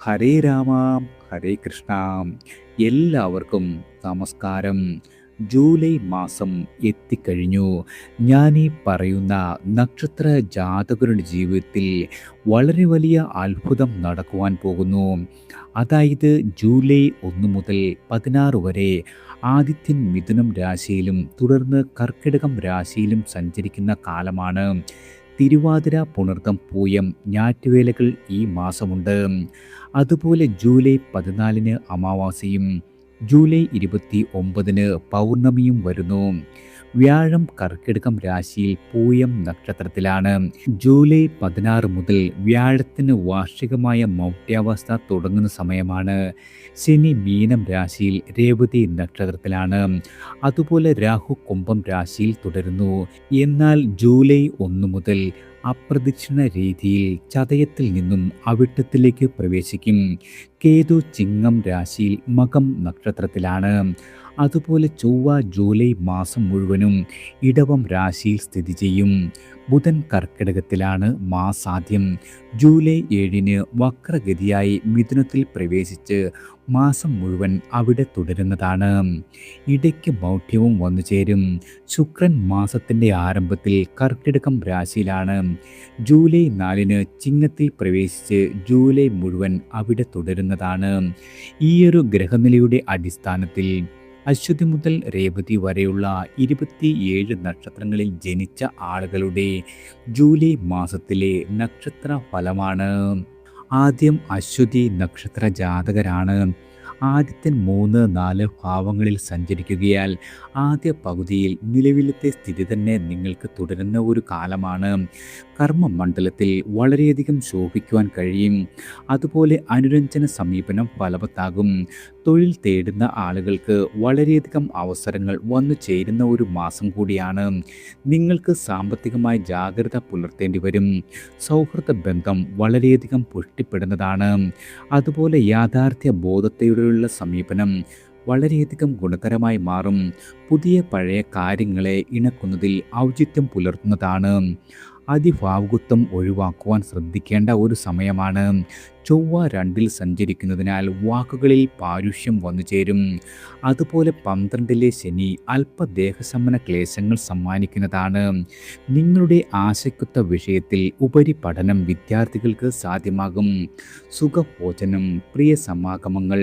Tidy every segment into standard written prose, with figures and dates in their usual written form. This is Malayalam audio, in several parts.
ഹരേ രാമ ഹരേ കൃഷ്ണ. എല്ലാവർക്കും നമസ്കാരം. ജൂലൈ മാസം എത്തിക്കഴിഞ്ഞു. ഞാനീ പറയുന്ന നക്ഷത്ര ജാതകരുടെ ജീവിതത്തിൽ വളരെ വലിയ അത്ഭുതം നടക്കുവാൻ പോകുന്നു. അതായത് ജൂലൈ 1 മുതൽ 16 വരെ ആദിത്യൻ മിഥുനം രാശിയിലും തുടർന്ന് കർക്കിടകം രാശിയിലും സഞ്ചരിക്കുന്ന കാലമാണ്. തിരുവാതിര, പുണർതം, പൂയം, ഞാറ്റുവേലകൾ ഈ മാസമുണ്ട്. അതുപോലെ ജൂലൈ 14 അമാവാസിയും ജൂലൈ 29 പൗർണമിയും വരുന്നു. വ്യാഴം കർക്കിടകം രാശിയിൽ പൂയം നക്ഷത്രത്തിലാണ്. ജൂലൈ 16 മുതൽ വ്യാഴത്തിന് വാർഷികമായ മൗഢ്യാവസ്ഥ തുടങ്ങുന്ന സമയമാണ്. ശനി മീനം രാശിയിൽ രേവതി നക്ഷത്രത്തിലാണ്. അതുപോലെ രാഹു കുംഭം രാശിയിൽ തുടരുന്നു. എന്നാൽ ജൂലൈ 1 മുതൽ അപ്രദക്ഷിണ രീതിയിൽ ചതയത്തിൽ നിന്നും അവിട്ടത്തിലേക്ക് പ്രവേശിക്കും. കേതു ചിങ്ങം രാശിയിൽ മകം നക്ഷത്രത്തിലാണ്. അതുപോലെ ചൊവ്വ ജൂലൈ മാസം മുഴുവനും ഇടവം രാശിയിൽ സ്ഥിതി ചെയ്യും. ബുധൻ കർക്കിടകത്തിലാണ് മാസാദ്യം. ജൂലൈ 7 വക്രഗതിയായി മിഥുനത്തിൽ പ്രവേശിച്ച് മാസം മുഴുവൻ അവിടെ തുടരുന്നതാണ്. ഇടയ്ക്ക് മൗഢ്യവും വന്നു ചേരും. ശുക്രൻ മാസത്തിൻ്റെ ആരംഭത്തിൽ കർക്കിടകം രാശിയിലാണ്. ജൂലൈ 4 ചിങ്ങത്തിൽ പ്രവേശിച്ച് ജൂലൈ മുഴുവൻ അവിടെ തുടരുന്നതാണ്. ഈയൊരു ഗ്രഹനിലയുടെ അടിസ്ഥാനത്തിൽ അശ്വതി മുതൽ രേവതി വരെയുള്ള 27 നക്ഷത്രങ്ങളിൽ ജനിച്ച ആളുകളുടെ ജൂലൈ മാസത്തിലെ നക്ഷത്ര ഫലമാണ്. ആദ്യം അശ്വതി നക്ഷത്ര ജാതകരാണ്. ആദിത്യൻ 3, 4 ഭാവങ്ങളിൽ സഞ്ചരിക്കുകയാൽ ആദ്യ പകുതിയിൽ നിലവിലത്തെ സ്ഥിതി തന്നെ നിങ്ങൾക്ക് തുടരുന്ന ഒരു കാലമാണ്. കർമ്മമണ്ഡലത്തിൽ വളരെയധികം ശോഭിക്കുവാൻ കഴിയും. അതുപോലെ അനുരഞ്ജന സമീപനം ഫലവത്താകും. തൊഴിൽ തേടുന്ന ആളുകൾക്ക് വളരെയധികം അവസരങ്ങൾ വന്നു ചേരുന്ന ഒരു മാസം കൂടിയാണ്. നിങ്ങൾക്ക് സാമ്പത്തികമായി ജാഗ്രത പുലർത്തേണ്ടി വരും. സൗഹൃദ ബന്ധം വളരെയധികം പുഷ്ടിപ്പെടുന്നതാണ്. അതുപോലെ യാഥാർത്ഥ്യ ബോധത്തോടെയുള്ള സമീപനം വളരെയധികം ഗുണകരമായി മാറും. പുതിയ പഴയ കാര്യങ്ങളെ ഇണക്കുന്നതിൽ ഔചിത്യം പുലർത്തുന്നതാണ്. അതിഭാവുകത്വം ഒഴിവാക്കുവാൻ ശ്രദ്ധിക്കേണ്ട ഒരു സമയമാണ്. ചൊവ്വ 2 സഞ്ചരിക്കുന്നതിനാൽ വാക്കുകളിൽ പാരുഷ്യം വന്നു ചേരും. അതുപോലെ 12 ശനി അല്പദേഹശമന ക്ലേശങ്ങൾ സമ്മാനിക്കുന്നതാണ്. നിങ്ങളുടെ ആശയ്ക്കൊത്ത വിഷയത്തിൽ ഉപരിപഠനം വിദ്യാർത്ഥികൾക്ക് സാധ്യമാകും. സുഖഭോജനം, പ്രിയ സമാഗമങ്ങൾ,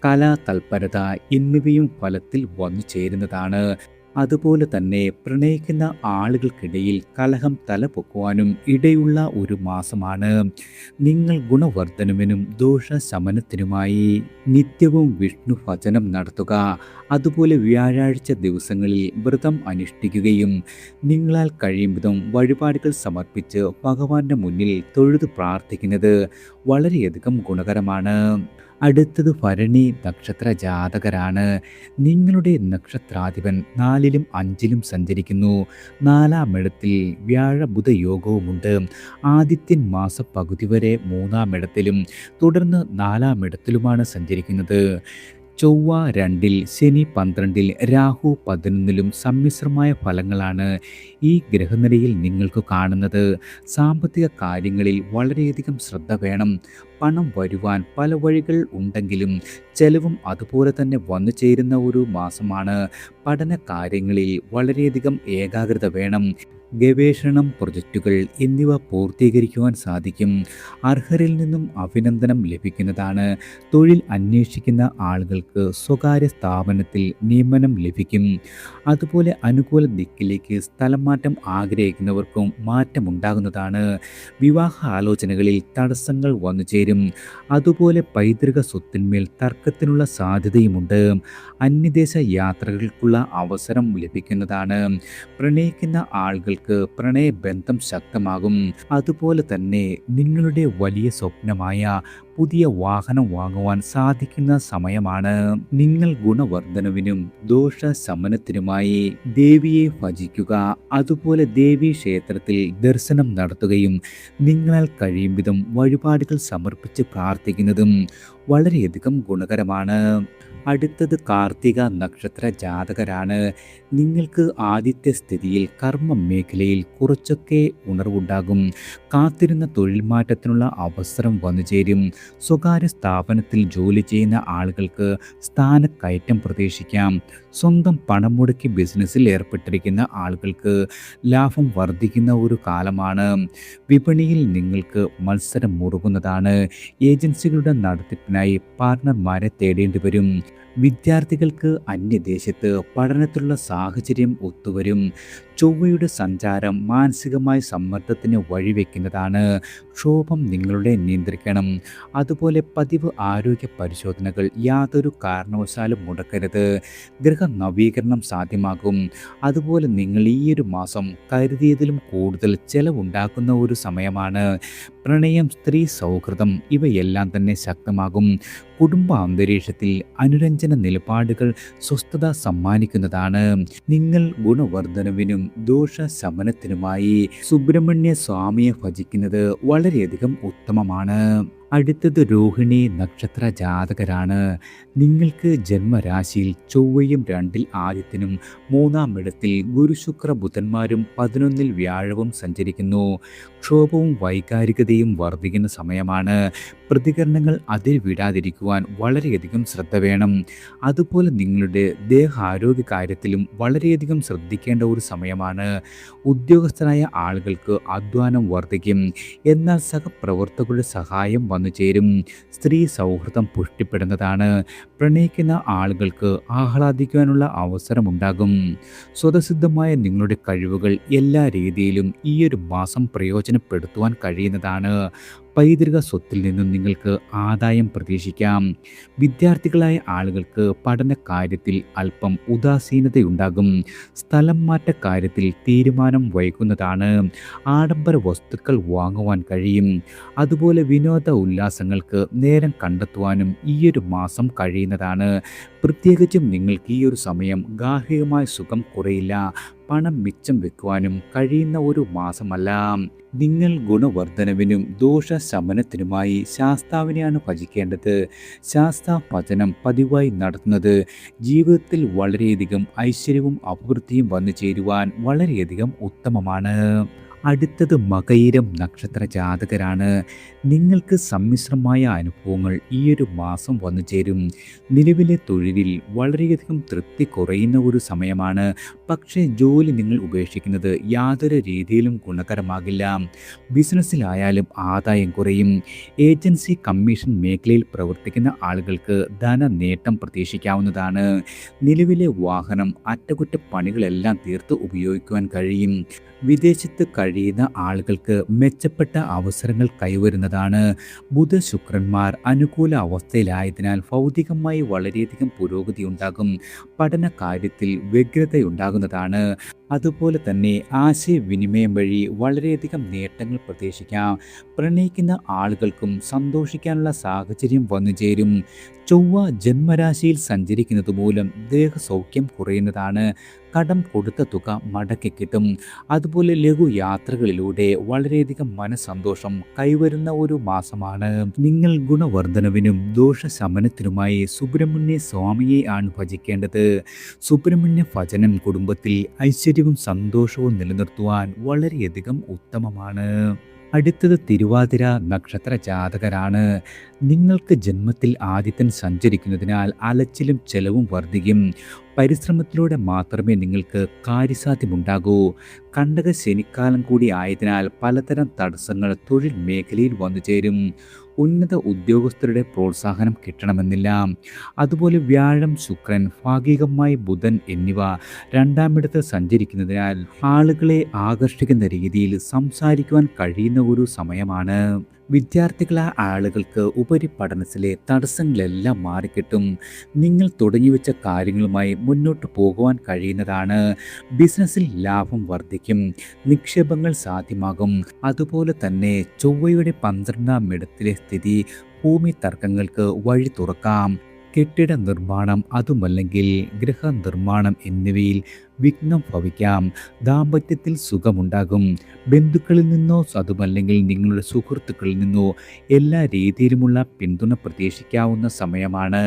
കലാതൽപരത എന്നിവയും ഫലത്തിൽ വന്നു ചേരുന്നതാണ്. അതുപോലെ തന്നെ പ്രണയിക്കുന്ന ആളുകൾക്കിടയിൽ കലഹം തലപൊക്കുവാനും ഇടയുള്ള ഒരു മാസമാണ്. നിങ്ങൾ ഗുണവർദ്ധനവിനും ദോഷശമനത്തിനുമായി നിത്യവും വിഷ്ണു ഭജനം നടത്തുക. അതുപോലെ വ്യാഴാഴ്ച ദിവസങ്ങളിൽ വ്രതം അനുഷ്ഠിക്കുകയും നിങ്ങളാൽ കഴിയും വിധം വഴിപാടുകൾ സമർപ്പിച്ച് ഭഗവാന്റെ മുന്നിൽ തൊഴുത് പ്രാർത്ഥിക്കുന്നത് വളരെയധികം ഗുണകരമാണ്. അടുത്തത് ഭരണി നക്ഷത്ര ജാതകരാണ്. നിങ്ങളുടെ നക്ഷത്രാധിപൻ 4 5 സഞ്ചരിക്കുന്നു. 4-ാം ഇടത്തിൽ വ്യാഴബുധ യോഗവുമുണ്ട്. ആദിത്യൻ മാസപ്പകുതി വരെ 3-ാം ഇടത്തിലും തുടർന്ന് 4-ാം ഇടത്തിലുമാണ് സഞ്ചരിക്കുന്നത്. ചൊവ്വ 2, ശനി 12, രാഹു 11 സമ്മിശ്രമായ ഫലങ്ങളാണ് ഈ ഗ്രഹനിലയിൽ നിങ്ങൾക്ക് കാണുന്നത്. സാമ്പത്തിക കാര്യങ്ങളിൽ വളരെയധികം ശ്രദ്ധ വേണം. പണം വരുവാൻ പല വഴികൾ ഉണ്ടെങ്കിലും ചെലവും അതുപോലെ തന്നെ വന്നു ചേരുന്ന ഒരു മാസമാണ്. പഠന കാര്യങ്ങളിൽ വളരെയധികം ഏകാഗ്രത വേണം. ഗവേഷണം, പ്രൊജക്റ്റുകൾ എന്നിവ പൂർത്തീകരിക്കുവാൻ സാധിക്കും. അർഹരിൽ നിന്നും അഭിനന്ദനം ലഭിക്കുന്നതാണ്. തൊഴിൽ അന്വേഷിക്കുന്ന ആളുകൾക്ക് സ്വകാര്യ സ്ഥാപനത്തിൽ നിയമനം ലഭിക്കും. അതുപോലെ അനുകൂല ദിക്കിലേക്ക് സ്ഥലം മാറ്റം ആഗ്രഹിക്കുന്നവർക്കും മാറ്റമുണ്ടാകുന്നതാണ്. വിവാഹ ആലോചനകളിൽ തടസ്സങ്ങൾ വന്നു ചേരും. അതുപോലെ പൈതൃക സ്വത്തിന്മേൽ തർക്കത്തിനുള്ള സാധ്യതയുമുണ്ട്. അന്യദേശ യാത്രകൾക്കുള്ള അവസരം ലഭിക്കുന്നതാണ്. പ്രണയിക്കുന്ന ആളുകൾക്ക് പ്രണയബന്ധം ശക്തമാകും. അതുപോലെ തന്നെ നിങ്ങളുടെ വലിയ സ്വപ്നമായ പുതിയ വാഹനം വാങ്ങുവാൻ സാധിക്കുന്ന സമയമാണ്. നിങ്ങൾ ഗുണവർദ്ധനവിനും ദോഷശമനത്തിനുമായി ദേവിയെ ഭജിക്കുക. അതുപോലെ ദേവീ ക്ഷേത്രത്തിൽ ദർശനം നടത്തുകയും നിങ്ങളാൽ കഴിയും വിധം വഴിപാടുകൾ സമർപ്പിച്ച് പ്രാർത്ഥിക്കുന്നതും വളരെയധികം ഗുണകരമാണ്. അടുത്തത് കാർത്തിക നക്ഷത്ര ജാതകരാണ്. നിങ്ങൾക്ക് ആദിത്യസ്ഥിതിയിൽ കർമ്മ മേഖലയിൽ കുറച്ചൊക്കെ ഉണർവുണ്ടാകും. കാത്തിരുന്ന തൊഴിൽ മാറ്റത്തിനുള്ള അവസരം വന്നു ചേരും. സ്വകാര്യ സ്ഥാപനത്തിൽ ജോലി ചെയ്യുന്ന ആളുകൾക്ക് സ്ഥാനക്കയറ്റം പ്രതീക്ഷിക്കാം. സ്വന്തം പണം മുടക്കി ബിസിനസ്സിൽ ഏർപ്പെട്ടിരിക്കുന്ന ആളുകൾക്ക് ലാഭം വർദ്ധിക്കുന്ന ഒരു കാലമാണ്. വിപണിയിൽ നിങ്ങൾക്ക് മത്സരം മുറുകുന്നതാണ്. ഏജൻസികളുടെ നടത്തിപ്പിനായി പാർട്ണർമാരെ തേടേണ്ടി വരും. വിദ്യാർത്ഥികൾക്ക് അന്യദേശത്ത് പഠനത്തിലുള്ള സാഹചര്യം ഒത്തുവരും. ചൊവ്വയുടെ സഞ്ചാരം മാനസികമായ സമ്മർദ്ദത്തിന് വഴിവെക്കുന്നതാണ്. ക്ഷോഭം നിങ്ങളുടെ നിയന്ത്രിക്കണം. അതുപോലെ പതിവ് ആരോഗ്യ പരിശോധനകൾ യാതൊരു കാരണവശാലും മുടക്കരുത്. ഗൃഹനവീകരണം സാധ്യമാകും. അതുപോലെ നിങ്ങൾ ഈ ഒരു മാസം കരുതിയതിലും കൂടുതൽ ചെലവുണ്ടാക്കുന്ന ഒരു സമയമാണ്. പ്രണയം, സ്ത്രീ സൗഹൃദം ഇവയെല്ലാം തന്നെ ശക്തമാകും. കുടുംബ അന്തരീക്ഷത്തിൽ അനുരഞ്ജന നിലപാടുകൾ സ്വസ്ഥത സമ്മാനിക്കുന്നതാണ്. നിങ്ങൾ ഗുണവർദ്ധനവിനും ദോഷശമനത്തിനുമായി സുബ്രഹ്മണ്യ സ്വാമിയെ ഭജിക്കുന്നത് വളരെയധികം ഉത്തമമാണ്. അടുത്തത് രോഹിണി നക്ഷത്ര ജാതകരാണ്. നിങ്ങൾക്ക് ജന്മരാശിയിൽ ചൊവ്വയും 2-ൽ ആദിത്യനും 3-ം ഇടത്തിൽ ഗുരു ശുക്ര ബുധന്മാരും 11-ൽ വ്യാഴവും സഞ്ചരിക്കുന്നു. ക്ഷോഭവും വൈകാരികതയും വർദ്ധിക്കുന്ന സമയമാണ്. പ്രതികരണങ്ങൾ അതിൽ വിടാതിരിക്കുവാൻ വളരെയധികം ശ്രദ്ധ വേണം. അതുപോലെ നിങ്ങളുടെ ദേഹാരോഗ്യ കാര്യത്തിലും വളരെയധികം ശ്രദ്ധിക്കേണ്ട ഒരു സമയമാണ്. ഉദ്യോഗസ്ഥരായ ആളുകൾക്ക് അധ്വാനം വർദ്ധിക്കും. എന്നാൽ സഹപ്രവർത്തകരുടെ സഹായം വന്നു ചേരും. സ്ത്രീ സൗഹൃദം പുഷ്ടിപ്പെടുന്നതാണ്. പ്രണയിക്കുന്ന ആളുകൾക്ക് ആഹ്ലാദിക്കുവാനുള്ള അവസരമുണ്ടാകും. സ്വതസിദ്ധമായ നിങ്ങളുടെ കഴിവുകൾ എല്ലാ രീതിയിലും ഈ ഒരു മാസം പ്രയോജനപ്പെടുത്തുവാൻ കഴിയുന്നതാണ്. പൈതൃക സ്വത്തിൽ നിന്നും നിങ്ങൾക്ക് ആദായം പ്രതീക്ഷിക്കാം. വിദ്യാർത്ഥികളായ ആളുകൾക്ക് പഠന കാര്യത്തിൽ അല്പം ഉദാസീനതയുണ്ടാകും. സ്ഥലം മാറ്റ കാര്യത്തിൽ തീരുമാനം വൈകുന്നതാണ്. ആഡംബര വസ്തുക്കൾ വാങ്ങുവാൻ കഴിയും. അതുപോലെ വിനോദ ഉല്ലാസങ്ങൾക്ക് നേരം കണ്ടെത്തുവാനും ഈയൊരു മാസം കഴിയുന്നതാണ്. പ്രത്യേകിച്ചും നിങ്ങൾക്ക് ഈ ഒരു സമയം ഗാർഹികമായ സുഖം കുറയില്ല. പണം മിച്ചം വെക്കുവാനും കഴിയുന്ന ഒരു മാസമല്ല. നിങ്ങൾ ഗുണവർദ്ധനവിനും ദോഷശമനത്തിനുമായി ശാസ്താവിനെയാണ് ഭജിക്കേണ്ടത്. ശാസ്താ ഭജനം പതിവായി നടത്തുന്നത് ജീവിതത്തിൽ വളരെയധികം ഐശ്വര്യവും അഭിവൃദ്ധിയും വന്നു ചേരുവാൻ വളരെയധികം ഉത്തമമാണ്. അടുത്തത് മകയിരം നക്ഷത്ര ജാതകരാണ്. നിങ്ങൾക്ക് സമ്മിശ്രമായ അനുഭവങ്ങൾ ഈ ഒരു മാസം വന്നു ചേരും. നിലവിലെ തൊഴിലിൽ വളരെയധികം തൃപ്തി കുറയുന്ന ഒരു സമയമാണ്. പക്ഷേ ജോലി നിങ്ങൾ ഉപേക്ഷിക്കുന്നത് യാതൊരു രീതിയിലും ഗുണകരമാകില്ല. ബിസിനസ്സിലായാലും ആദായം കുറയും. ഏജൻസി കമ്മീഷൻ മേഖലയിൽ പ്രവർത്തിക്കുന്ന ആളുകൾക്ക് ധന നേട്ടം പ്രതീക്ഷിക്കാവുന്നതാണ്. നിലവിലെ വാഹനം, അറ്റകുറ്റപ്പണികളെല്ലാം തീർത്ത് ഉപയോഗിക്കുവാൻ കഴിയും. വിദേശത്ത് കഴിയുന്ന ആളുകൾക്ക് മെച്ചപ്പെട്ട അവസരങ്ങൾ കൈവരുന്നതാണ്. ബുധ ശുക്രന്മാർ അനുകൂല അവസ്ഥയിലായതിനാൽ ഭൗതികമായി വളരെയധികം പുരോഗതി ഉണ്ടാകും. പഠന കാര്യത്തിൽ വ്യഗ്രതയുണ്ടാകുന്നതാണ്. അതുപോലെ തന്നെ ആശയവിനിമയം വഴി വളരെയധികം നേട്ടങ്ങൾ പ്രതീക്ഷിക്കാം. പ്രണയിക്കുന്ന ആളുകൾക്കും സന്തോഷിക്കാനുള്ള സാഹചര്യം വന്നു ചേരും. ചൊവ്വ ജന്മരാശിയിൽ സഞ്ചരിക്കുന്നത് മൂലം ദേഹസൗഖ്യം കുറയുന്നതാണ്. കടം കൊടുത്ത തുക മടക്കി കിട്ടും. അതുപോലെ ലഘു യാത്രകളിലൂടെ വളരെയധികം മനസ്സന്തോഷം കൈവരുന്ന ഒരു മാസമാണ്. നിങ്ങൾ ഗുണവർദ്ധനവിനും ദോഷശമനത്തിനുമായി സുബ്രഹ്മണ്യ സ്വാമിയെ ആണ് ഭജിക്കേണ്ടത്. സുബ്രഹ്മണ്യ ഭജനം കുടുംബത്തിൽ ഐശ്വര്യവും സന്തോഷവും നിലനിർത്തുവാൻ വളരെയധികം ഉത്തമമാണ്. അടുത്തത് തിരുവാതിര നക്ഷത്ര ജാതകരാണ്. നിങ്ങൾക്ക് ജന്മത്തിൽ ആദിത്യൻ സഞ്ചരിക്കുന്നതിനാൽ അലച്ചിലും ചെലവും വർദ്ധിക്കും. പരിശ്രമത്തിലൂടെ മാത്രമേ നിങ്ങൾക്ക് കാര്യസാധ്യമുണ്ടാകൂ. കണ്ടക ശനിക്കാലം കൂടി ആയതിനാൽ പലതരം തടസ്സങ്ങൾ തൊഴിൽ മേഖലയിൽ വന്നു ചേരും. ഉന്നത ഉദ്യോഗസ്ഥരുടെ പ്രോത്സാഹനം കിട്ടണമെന്നില്ല. അതുപോലെ വ്യാഴം, ശുക്രൻ, ഭാഗികമായി ബുധൻ എന്നിവ 2-ം ഇടത്ത് സഞ്ചരിക്കുന്നതിനാൽ ആളുകളെ ആകർഷിക്കുന്ന രീതിയിൽ സംസാരിക്കുവാൻ കഴിയുന്ന ഒരു സമയമാണ്. വിദ്യാർത്ഥികളായ ആളുകൾക്ക് ഉപരിപഠനത്തിലെ തടസ്സങ്ങളെല്ലാം മാറിക്കിട്ടും. നിങ്ങൾ തുടങ്ങിവെച്ച കാര്യങ്ങളുമായി മുന്നോട്ട് പോകുവാൻ കഴിയുന്നതാണ്. ബിസിനസ്സിൽ ലാഭം വർദ്ധിക്കും. നിക്ഷേപങ്ങൾ സാധ്യമാകും. അതുപോലെ തന്നെ ചൊവ്വയുടെ 12-ം ഇടത്തിലെ സ്ഥിതി ഭൂമി തർക്കങ്ങൾക്ക് വഴി തുറക്കാം. കെട്ടിട നിർമ്മാണം, അതുമല്ലെങ്കിൽ ഗൃഹനിർമ്മാണം എന്നിവയിൽ വിഘ്നം ഭവിക്കാം. ദാമ്പത്യത്തിൽ സുഖമുണ്ടാകും. ബന്ധുക്കളിൽ നിന്നോ അതുമല്ലെങ്കിൽ നിങ്ങളുടെ സുഹൃത്തുക്കളിൽ നിന്നോ എല്ലാ രീതിയിലുമുള്ള പിന്തുണ പ്രതീക്ഷിക്കാവുന്ന സമയമാണ്.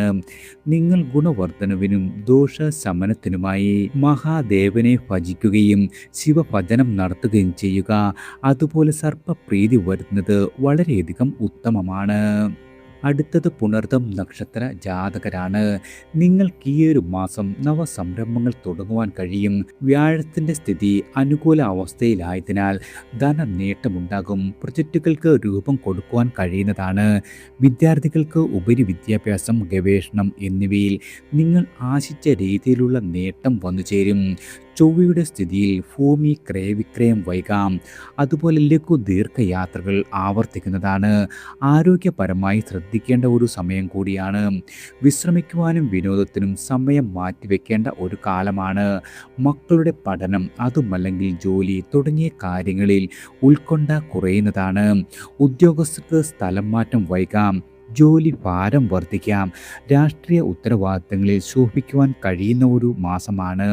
നിങ്ങൾ ഗുണവർദ്ധനവിനും ദോഷശമനത്തിനുമായി മഹാദേവനെ ഭജിക്കുകയും ശിവഭജനം നടത്തുകയും ചെയ്യുക. അതുപോലെ സർപ്പപ്രീതി വരുന്നത് വളരെയധികം ഉത്തമമാണ്. അടുത്തത് പുണർതം നക്ഷത്ര ജാതകരാണ്. നിങ്ങൾക്ക് ഈ ഒരു മാസം നവസംരംഭങ്ങൾ തുടങ്ങുവാൻ കഴിയും. വ്യാഴത്തിൻ്റെ സ്ഥിതി അനുകൂല അവസ്ഥയിലായതിനാൽ ധനനേട്ടമുണ്ടാകും. പ്രൊജക്റ്റുകൾക്ക് രൂപം കൊടുക്കുവാൻ കഴിയുന്നതാണ്. വിദ്യാർത്ഥികൾക്ക് ഉപരിവിദ്യാഭ്യാസം, ഗവേഷണം എന്നിവയിൽ നിങ്ങൾ ആശിച്ച രീതിയിലുള്ള നേട്ടം വന്നുചേരും. ചൊവ്വയുടെ സ്ഥിതിയിൽ ഭൂമി ക്രയവിക്രയം വൈകാം. അതുപോലെ ലഘു ദീർഘയാത്രകൾ ആവർത്തിക്കുന്നതാണ്. ആരോഗ്യപരമായി ശ്രദ്ധിക്കേണ്ട ഒരു സമയം കൂടിയാണ്. വിശ്രമിക്കുവാനും വിനോദത്തിനും സമയം മാറ്റിവെക്കേണ്ട ഒരു കാലമാണ്. മക്കളുടെ പഠനം, അതുമല്ലെങ്കിൽ ജോലി തുടങ്ങിയ കാര്യങ്ങളിൽ ഉത്കണ്ഠ കുറയുന്നതാണ്. ഉദ്യോഗസ്ഥർക്ക് സ്ഥലം മാറ്റം വൈകാം. ജോലി ഭാരം വർദ്ധിക്കാം. രാഷ്ട്രീയ ഉത്തരവാദിത്തങ്ങളിൽ ശോഭിക്കുവാൻ കഴിയുന്ന ഒരു മാസമാണ്.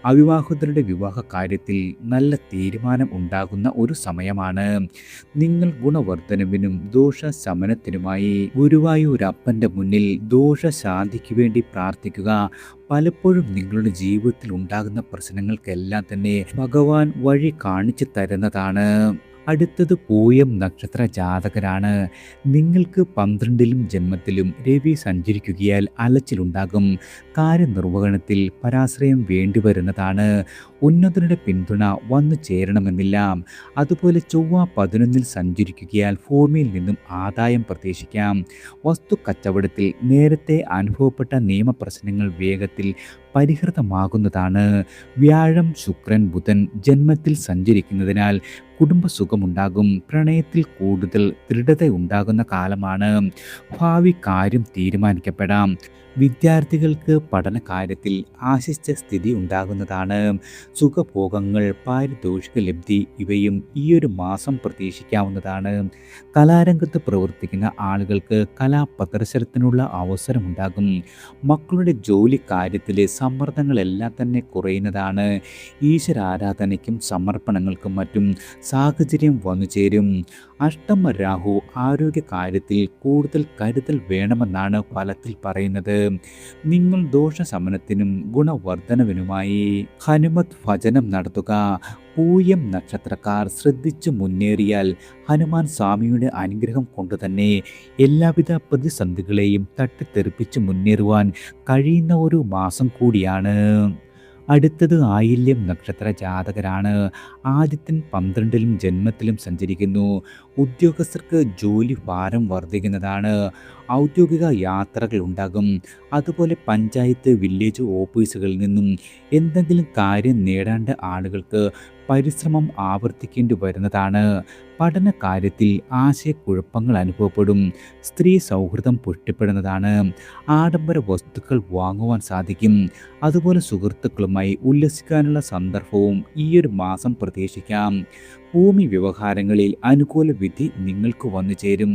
അവിവാഹിതരുടെ വിവാഹ കാര്യത്തിൽ നല്ല തീരുമാനം ഉണ്ടാകുന്ന ഒരു സമയമാണ്. നിങ്ങൾ ഗുണവർദ്ധനവിനും ദോഷശമനത്തിനുമായി ഗുരുവായൂരപ്പൻ്റെ മുന്നിൽ ദോഷശാന്തിക്ക് വേണ്ടി പ്രാർത്ഥിക്കുക. പലപ്പോഴും നിങ്ങളുടെ ജീവിതത്തിൽ ഉണ്ടാകുന്ന പ്രശ്നങ്ങൾക്കെല്ലാം തന്നെ ഭഗവാൻ വഴി കാണിച്ചു തരുന്നതാണ്. അടുത്തത് പൂയം നക്ഷത്ര ജാതകരാണ്. നിങ്ങൾക്ക് 12ലും ജന്മത്തിലും രവി സഞ്ചരിക്കുകയാൽ അലച്ചിലുണ്ടാകും. കാര്യനിർവഹണത്തിൽ പരാശ്രയം വേണ്ടിവരുന്നതാണ്. ഉന്നതരുടെ പിന്തുണ വന്നു ചേരണമെന്നില്ല. അതുപോലെ ചൊവ്വ 11ൽ സഞ്ചരിക്കുകയാൽ ഭൂമിയിൽ നിന്നും ആദായം പ്രതീക്ഷിക്കാം. വസ്തു കച്ചവടത്തിൽ നേരത്തെ അനുഭവപ്പെട്ട നിയമപ്രശ്നങ്ങൾ വേഗത്തിൽ പരിഹൃതമാകുന്നതാണ്. വ്യാഴം, ശുക്രൻ, ബുധൻ ജന്മത്തിൽ സഞ്ചരിക്കുന്നതിനാൽ കുടുംബസുഖമുണ്ടാകും. പ്രണയത്തിൽ കൂടുതൽ ദൃഢതയുണ്ടാകുന്ന കാലമാണ്. ഭാവി കാര്യം തീരുമാനിക്കപ്പെടാം. വിദ്യാർത്ഥികൾക്ക് പഠനകാര്യത്തിൽ ആശിച്ച സ്ഥിതി ഉണ്ടാകുന്നതാണ്. സുഖഭോഗങ്ങൾ, പാരിതോഷിക ലബ്ധി ഇവയും ഈ ഒരു മാസം പ്രതീക്ഷിക്കാവുന്നതാണ്. കലാരംഗത്ത് പ്രവർത്തിക്കുന്ന ആളുകൾക്ക് കലാപ്രദർശനത്തിനുള്ള അവസരമുണ്ടാകും. മക്കളുടെ ജോലി കാര്യത്തിലെ സമ്മർദ്ദങ്ങളെല്ലാം തന്നെ കുറയുന്നതാണ്. ഈശ്വരാരാധനയ്ക്കും സമർപ്പണങ്ങൾക്കും മറ്റും സാഹചര്യം വന്നുചേരും. അഷ്ടമ രാഹു ആരോഗ്യ കാര്യത്തിൽ കൂടുതൽ കരുതൽ വേണമെന്നാണ് ഫലത്തിൽ പറയുന്നത്. നിങ്ങൾ ദോഷശമനത്തിനും ഗുണവർദ്ധനവിനുമായി ഹനുമത് ഭജനം നടത്തുക. പൂയം നക്ഷത്രക്കാർ ശ്രദ്ധിച്ചു മുന്നേറിയാൽ ഹനുമാൻ സ്വാമിയുടെ അനുഗ്രഹം കൊണ്ട് തന്നെ എല്ലാവിധ പ്രതിസന്ധികളെയും തട്ടിത്തെറിപ്പിച്ച് മുന്നേറുവാൻ കഴിയുന്ന ഒരു മാസം കൂടിയാണ്. അടുത്തത് ആയില്യം നക്ഷത്ര ജാതകരാണ്. ആദിത്യൻ 12ലും ജന്മത്തിലും സഞ്ചരിക്കുന്നു. ഉദ്യോഗസ്ഥർക്ക് ജോലി ഭാരം വർദ്ധിക്കുന്നതാണ്. ഔദ്യോഗിക യാത്രകൾ ഉണ്ടാകും. അതുപോലെ പഞ്ചായത്ത്, വില്ലേജ് ഓഫീസുകളിൽ നിന്നും എന്തെങ്കിലും കാര്യം നേടേണ്ട ആളുകൾക്ക് പരിശ്രമം ആവർത്തിക്കേണ്ടി വരുന്നതാണ്. പഠന കാര്യത്തിൽ ആശയക്കുഴപ്പങ്ങൾ അനുഭവപ്പെടും. സ്ത്രീ സൗഹൃദം പുഷ്ടിപ്പെടുന്നതാണ്. ആഡംബര വസ്തുക്കൾ വാങ്ങുവാൻ സാധിക്കും. അതുപോലെ സുഹൃത്തുക്കളുമായി ഉല്ലസിക്കാനുള്ള സന്ദർഭവും ഈ ഒരു മാസം പ്രതീക്ഷിക്കാം. ഭൂമി വ്യവഹാരങ്ങളിൽ അനുകൂല വിധി നിങ്ങൾക്ക് വന്നു ചേരും.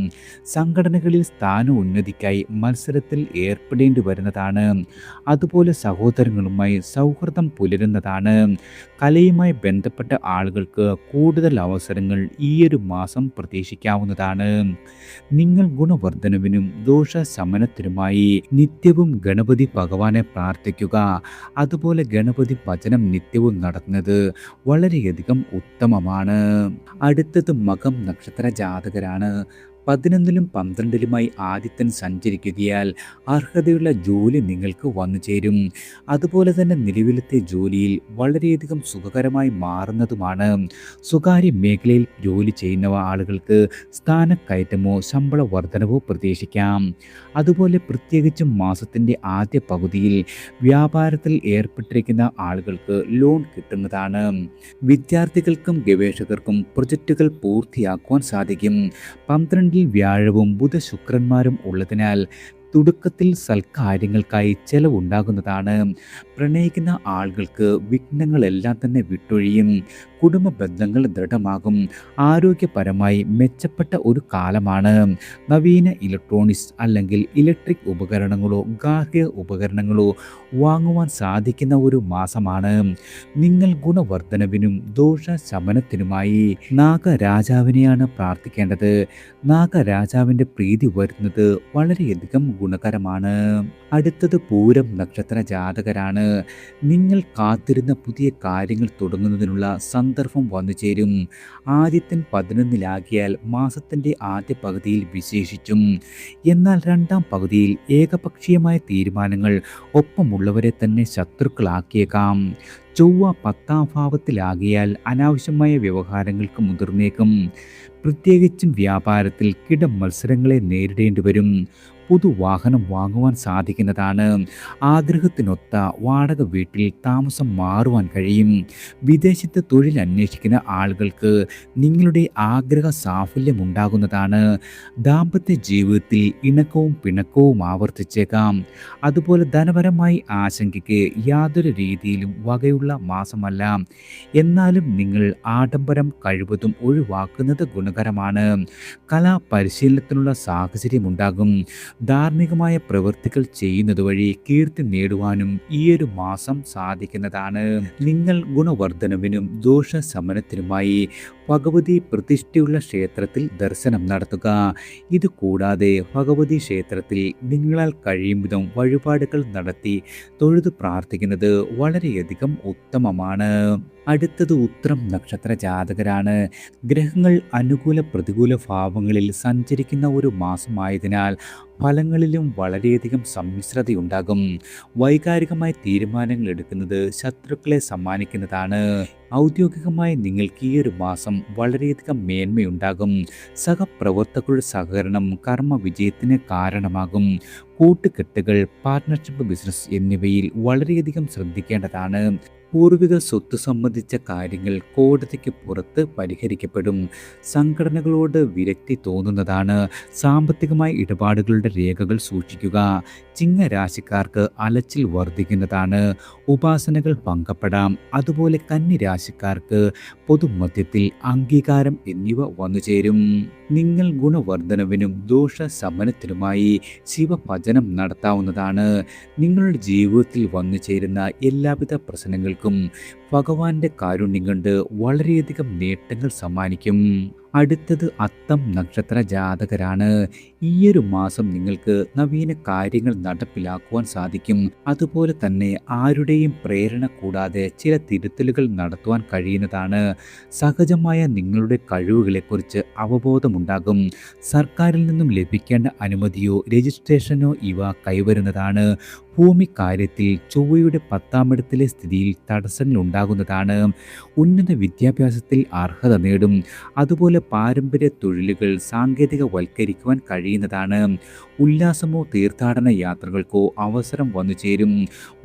സംഘടനകളിൽ സ്ഥാന ഉന്നതിക്കായി മത്സരത്തിൽ ഏർപ്പെടേണ്ടി വരുന്നതാണ്. അതുപോലെ സഹോദരങ്ങളുമായി സൗഹൃദം പുലരുന്നതാണ്. കലയുമായി ബന്ധപ്പെട്ട ആളുകൾക്ക് കൂടുതൽ അവസരങ്ങൾ ഈ ഒരു മാസം പ്രതീക്ഷിക്കാവുന്നതാണ്. നിങ്ങൾ ഗുണവർദ്ധനവിനും ദോഷശമനത്തിനുമായി നിത്യവും ഗണപതി ഭഗവാനെ പ്രാർത്ഥിക്കുക. അതുപോലെ ഗണപതി ഭജനം നിത്യവും നടത്തുന്നത് വളരെയധികം ഉത്തമമാണ്. അടുത്തത് മകം നക്ഷത്ര ജാതകരാണ്. 11ലും 12ലുമായി ആദിത്യൻ സഞ്ചരിക്കുകയാൽ അർഹതയുള്ള ജോലി നിങ്ങൾക്ക് വന്നു ചേരും. അതുപോലെ തന്നെ നിലവിലത്തെ ജോലിയിൽ വളരെയധികം സുഖകരമായി മാറുന്നതുമാണ്. സ്വകാര്യ മേഖലയിൽ ജോലി ചെയ്യുന്ന ആളുകൾക്ക് സ്ഥാനക്കയറ്റമോ ശമ്പള വർധനവോ പ്രതീക്ഷിക്കാം. അതുപോലെ പ്രത്യേകിച്ചും മാസത്തിൻ്റെ ആദ്യ പകുതിയിൽ വ്യാപാരത്തിൽ ഏർപ്പെട്ടിരിക്കുന്ന ആളുകൾക്ക് ലോൺ കിട്ടുന്നതാണ്. വിദ്യാർത്ഥികൾക്കും ഗവേഷകർക്കും പ്രൊജക്റ്റുകൾ പൂർത്തിയാക്കുവാൻ സാധിക്കും. 12ൽ വ്യാഴവും ബുധ ശുക്രന്മാരും ഉള്ളതിനാൽ തുടക്കത്തിൽ സൽക്കാര്യങ്ങൾക്കായി ചെലവുണ്ടാകുന്നതാണ്. പ്രണയിക്കുന്ന ആളുകൾക്ക് വിഘ്നങ്ങളെല്ലാം തന്നെ വിട്ടൊഴിയും. കുടുംബ ബന്ധങ്ങൾ ദൃഢമാകും. ആരോഗ്യപരമായി മെച്ചപ്പെട്ട ഒരു കാലമാണ്. നവീന ഇലക്ട്രോണിക്സ് അല്ലെങ്കിൽ ഇലക്ട്രിക് ഉപകരണങ്ങളോ ഗാർഹിക ഉപകരണങ്ങളോ വാങ്ങുവാൻ സാധിക്കുന്ന ഒരു മാസമാണ്. നിങ്ങൾ ഗുണവർദ്ധനവിനും ദോഷശമനത്തിനുമായി നാഗരാജാവിനെയാണ് പ്രാർത്ഥിക്കേണ്ടത്. നാഗരാജാവിൻ്റെ പ്രീതി വരുന്നത് വളരെയധികം ഗുണകരമാണ്. അടുത്തത് പൂരം നക്ഷത്ര ജാതകരാണ്. നിങ്ങൾ കാത്തിരുന്ന പുതിയ കാര്യങ്ങൾ തുടങ്ങുന്നതിനുള്ള സന്ദർഭം വന്നു ചേരും. ആദിത്യൻ 11-ലാകിയാൽ മാസത്തിൻ്റെ ആദ്യ പകുതിയിൽ വിശേഷിച്ചും. എന്നാൽ രണ്ടാം പകുതിയിൽ ഏകപക്ഷീയമായ തീരുമാനങ്ങൾ ഒപ്പമുള്ളവരെ തന്നെ ശത്രുക്കളാക്കിയേക്കാം. ചൊവ്വ 10-ാം ഭാവത്തിലാകിയാൽ അനാവശ്യമായ വ്യവഹാരങ്ങൾക്ക് മുതിർന്നേക്കും. പ്രത്യേകിച്ചും വ്യാപാരത്തിൽ കിടമത്സരങ്ങളെ നേരിടേണ്ടി വരും. പുതുവാഹനം വാങ്ങുവാൻ സാധിക്കുന്നതാണ്. ആഗ്രഹത്തിനൊത്ത വാടക വീട്ടിൽ താമസം മാറുവാൻ കഴിയും. വിദേശത്ത് തൊഴിൽ അന്വേഷിക്കുന്ന ആളുകൾക്ക് നിങ്ങളുടെ ആഗ്രഹ സാഫല്യമുണ്ടാകുന്നതാണ്. ദാമ്പത്യ ജീവിതത്തിൽ ഇണക്കവും പിണക്കവും ആവർത്തിച്ചേക്കാം. അതുപോലെ ധനപരമായി ആശങ്കയ്ക്ക് യാതൊരു രീതിയിലും വകയുള്ള മാസമല്ല. എന്നാലും നിങ്ങൾ ആഡംബരം കഴിവതും ഒഴിവാക്കുന്നത് ഗുണകരമാണ്. കലാപരിശീലനത്തിനുള്ള സാഹചര്യമുണ്ടാകും. ധാർമ്മികമായ പ്രവൃത്തികൾ ചെയ്യുന്നത് വഴി കീർത്തി നേടുവാനും ഈയൊരു മാസം സാധിക്കുന്നതാണ്. നിങ്ങൾ ഗുണവർദ്ധനവിനും ദോഷശമനത്തിനുമായി ഭഗവതി പ്രതിഷ്ഠയുള്ള ക്ഷേത്രത്തിൽ ദർശനം നടത്തുക. ഇതുകൂടാതെ ഭഗവതി ക്ഷേത്രത്തിൽ നിങ്ങളാൽ കഴിയും വിധം വഴിപാടുകൾ നടത്തി തൊഴുതു പ്രാർത്ഥിക്കുന്നത് വളരെയധികം ഉത്തമമാണ്. അടുത്തത് ഉത്രം നക്ഷത്ര ജാതകരാണ്. ഗ്രഹങ്ങൾ അനുകൂല പ്രതികൂല ഭാവങ്ങളിൽ സഞ്ചരിക്കുന്ന ഒരു മാസമായതിനാൽ ഫലങ്ങളിലും വളരെയധികം സമ്മിശ്രതയുണ്ടാകും. വൈകാരികമായ തീരുമാനങ്ങൾ എടുക്കുന്നത് ശത്രുക്കളെ സമ്മാനിക്കുന്നതാണ്. ഔദ്യോഗികമായി നിങ്ങൾക്ക് ഈ ഒരു മാസം വളരെയധികം മേന്മയുണ്ടാകും. സഹപ്രവർത്തകരുടെ സഹകരണം കർമ്മ വിജയത്തിന് കാരണമാകും. കൂട്ടുകെട്ടുകൾ, പാർട്ട്ണർഷിപ്പ്, ബിസിനസ് എന്നിവയിൽ വളരെയധികം ശ്രദ്ധിക്കേണ്ടതാണ്. പൂർവിക സ്വത്ത് സംബന്ധിച്ച കാര്യങ്ങൾ കോടതിക്ക് പുറത്ത് പരിഹരിക്കപ്പെടും. സംഘടനകളോട് വിരക്തി തോന്നുന്നതാണ്. സാമ്പത്തികമായ ഇടപാടുകളുടെ രേഖകൾ സൂക്ഷിക്കുക. ചിങ്ങരാശിക്കാർക്ക് അലച്ചിൽ വർദ്ധിക്കുന്നതാണ്. ഉപാസനകൾ ഭംഗപ്പെടാം. അതുപോലെ കന്നിരാശിക്കാർക്ക് പൊതുമധ്യത്തിൽ അംഗീകാരം എന്നിവ വന്നുചേരും. നിങ്ങൾ ഗുണവർദ്ധനവിനും ദോഷശമനത്തിനുമായി ശിവഭജനം നടത്താവുന്നതാണ്. നിങ്ങളുടെ ജീവിതത്തിൽ വന്നു ചേരുന്ന എല്ലാവിധ പ്രശ്നങ്ങൾക്കും ഭഗവാന്റെ കാരുണ്യം കൊണ്ട് വളരെയധികം നേട്ടങ്ങൾ സമ്മാനിക്കും. അടുത്തത് അത്തം നക്ഷത്ര ജാതകരാണ്. ഈയൊരു മാസം നിങ്ങൾക്ക് നവീന കാര്യങ്ങൾ നടപ്പിലാക്കുവാൻ സാധിക്കും. അതുപോലെ തന്നെ ആരുടെയും പ്രേരണ കൂടാതെ ചില തിരുത്തലുകൾ നടത്തുവാൻ കഴിയുന്നതാണ്. സഹജമായ നിങ്ങളുടെ കഴിവുകളെക്കുറിച്ച് അവബോധമുണ്ടാകും. സർക്കാരിൽ നിന്നും ലഭിക്കേണ്ട അനുമതിയോ രജിസ്ട്രേഷനോ ഇവ കൈവരുന്നതാണ്. ഭൂമി കാര്യത്തിൽ ചൊവ്വയുടെ 10-ാം ഇടത്തിലെ സ്ഥിതിയിൽ തടസ്സങ്ങൾ ഉണ്ടാകുന്നതാണ്. ഉന്നത വിദ്യാഭ്യാസത്തിൽ അർഹത നേടും. അതുപോലെ പാരമ്പര്യ തൊഴിലുകൾ സാങ്കേതികവൽക്കരിക്കുവാൻ കഴിയുന്നതാണ്. ഉല്ലാസമോ തീർത്ഥാടന യാത്രകൾക്കോ അവസരം വന്നു ചേരും.